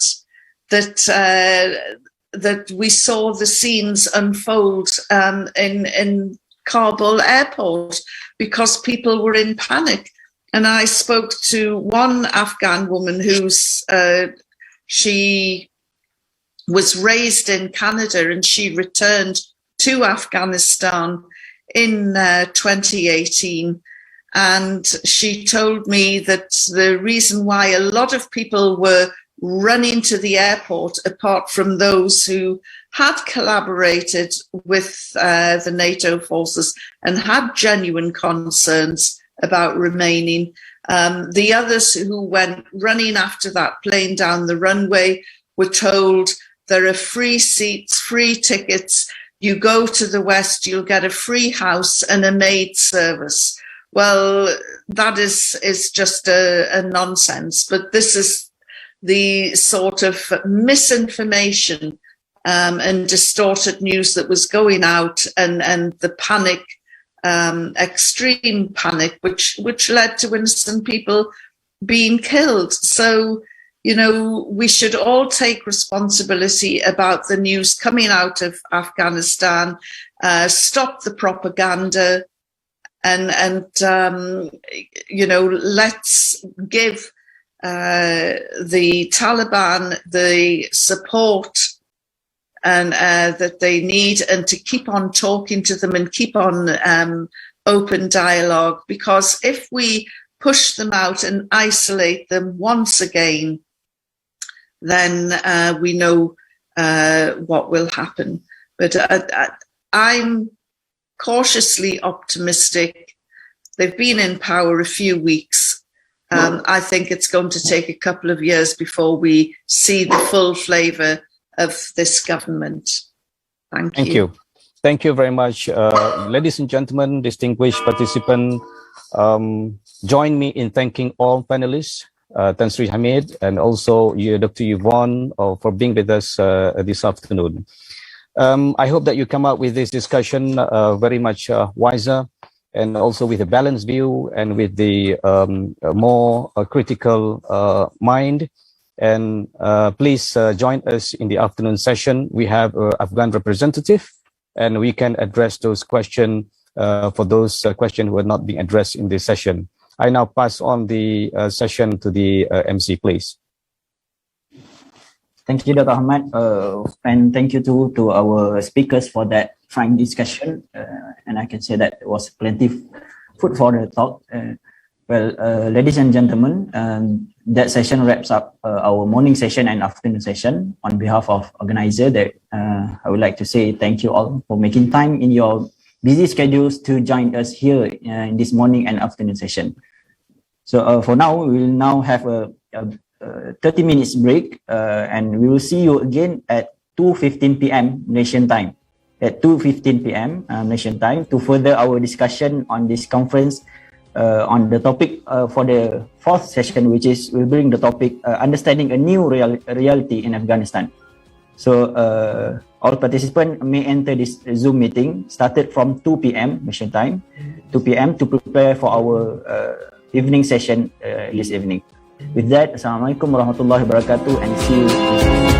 F: we saw the scenes unfold in Kabul airport, because people were in panic. And I spoke to one Afghan woman she was raised in Canada, and she returned to Afghanistan in 2018. And she told me that the reason why a lot of people were running to the airport, apart from those who had collaborated with the NATO forces and had genuine concerns about remaining, the others who went running after that plane down the runway were told there are free seats, free tickets. You go to the West, you'll get a free house and a maid service. Well, that is just a nonsense. But this is the sort of misinformation and distorted news that was going out, and the panic, extreme panic, which led to innocent people being killed. So, we should all take responsibility about the news coming out of Afghanistan, stop the propaganda, and let's give the Taliban the support and that they need, and to keep on talking to them and keep on open dialogue, because if we push them out and isolate them once again, then we know what will happen. But I'm cautiously optimistic. They've been in power a few weeks. I think it's going to take a couple of years before we see the full flavour of this government. Thank you.
B: Thank you very much. Ladies and gentlemen, distinguished participants, join me in thanking all panelists, Tan Sri Hamid, and also you, Dr. Yvonne, for being with us this afternoon. I hope that you come out with this discussion very much wiser, and also with a balanced view and with the more critical mind. And please join us in the afternoon session. We have an Afghan representative, and we can address those questions for those questions who are not being addressed in this session. I now pass on the session to the MC, please.
A: Thank you, Dr. Ahmad, and thank you to our speakers for that frank discussion. And I can say that it was plenty food for the thought. Ladies and gentlemen, that session wraps up our morning session and afternoon session. On behalf of organizer, I would like to say thank you all for making time in your busy schedules to join us here in this morning and afternoon session. So for now, we will now have a 30 minutes break, and we will see you again at 2:15 p.m. Malaysian time. At 2:15 p.m. Malaysian time, to further our discussion on this conference on the topic for the fourth session, which is we'll bring the topic understanding a new reality in Afghanistan. So all participants may enter this Zoom meeting started from 2 p.m. Malaysian time, 2 p.m. to prepare for our evening session this evening. With that, Assalamualaikum warahmatullahi wabarakatuh, and see you.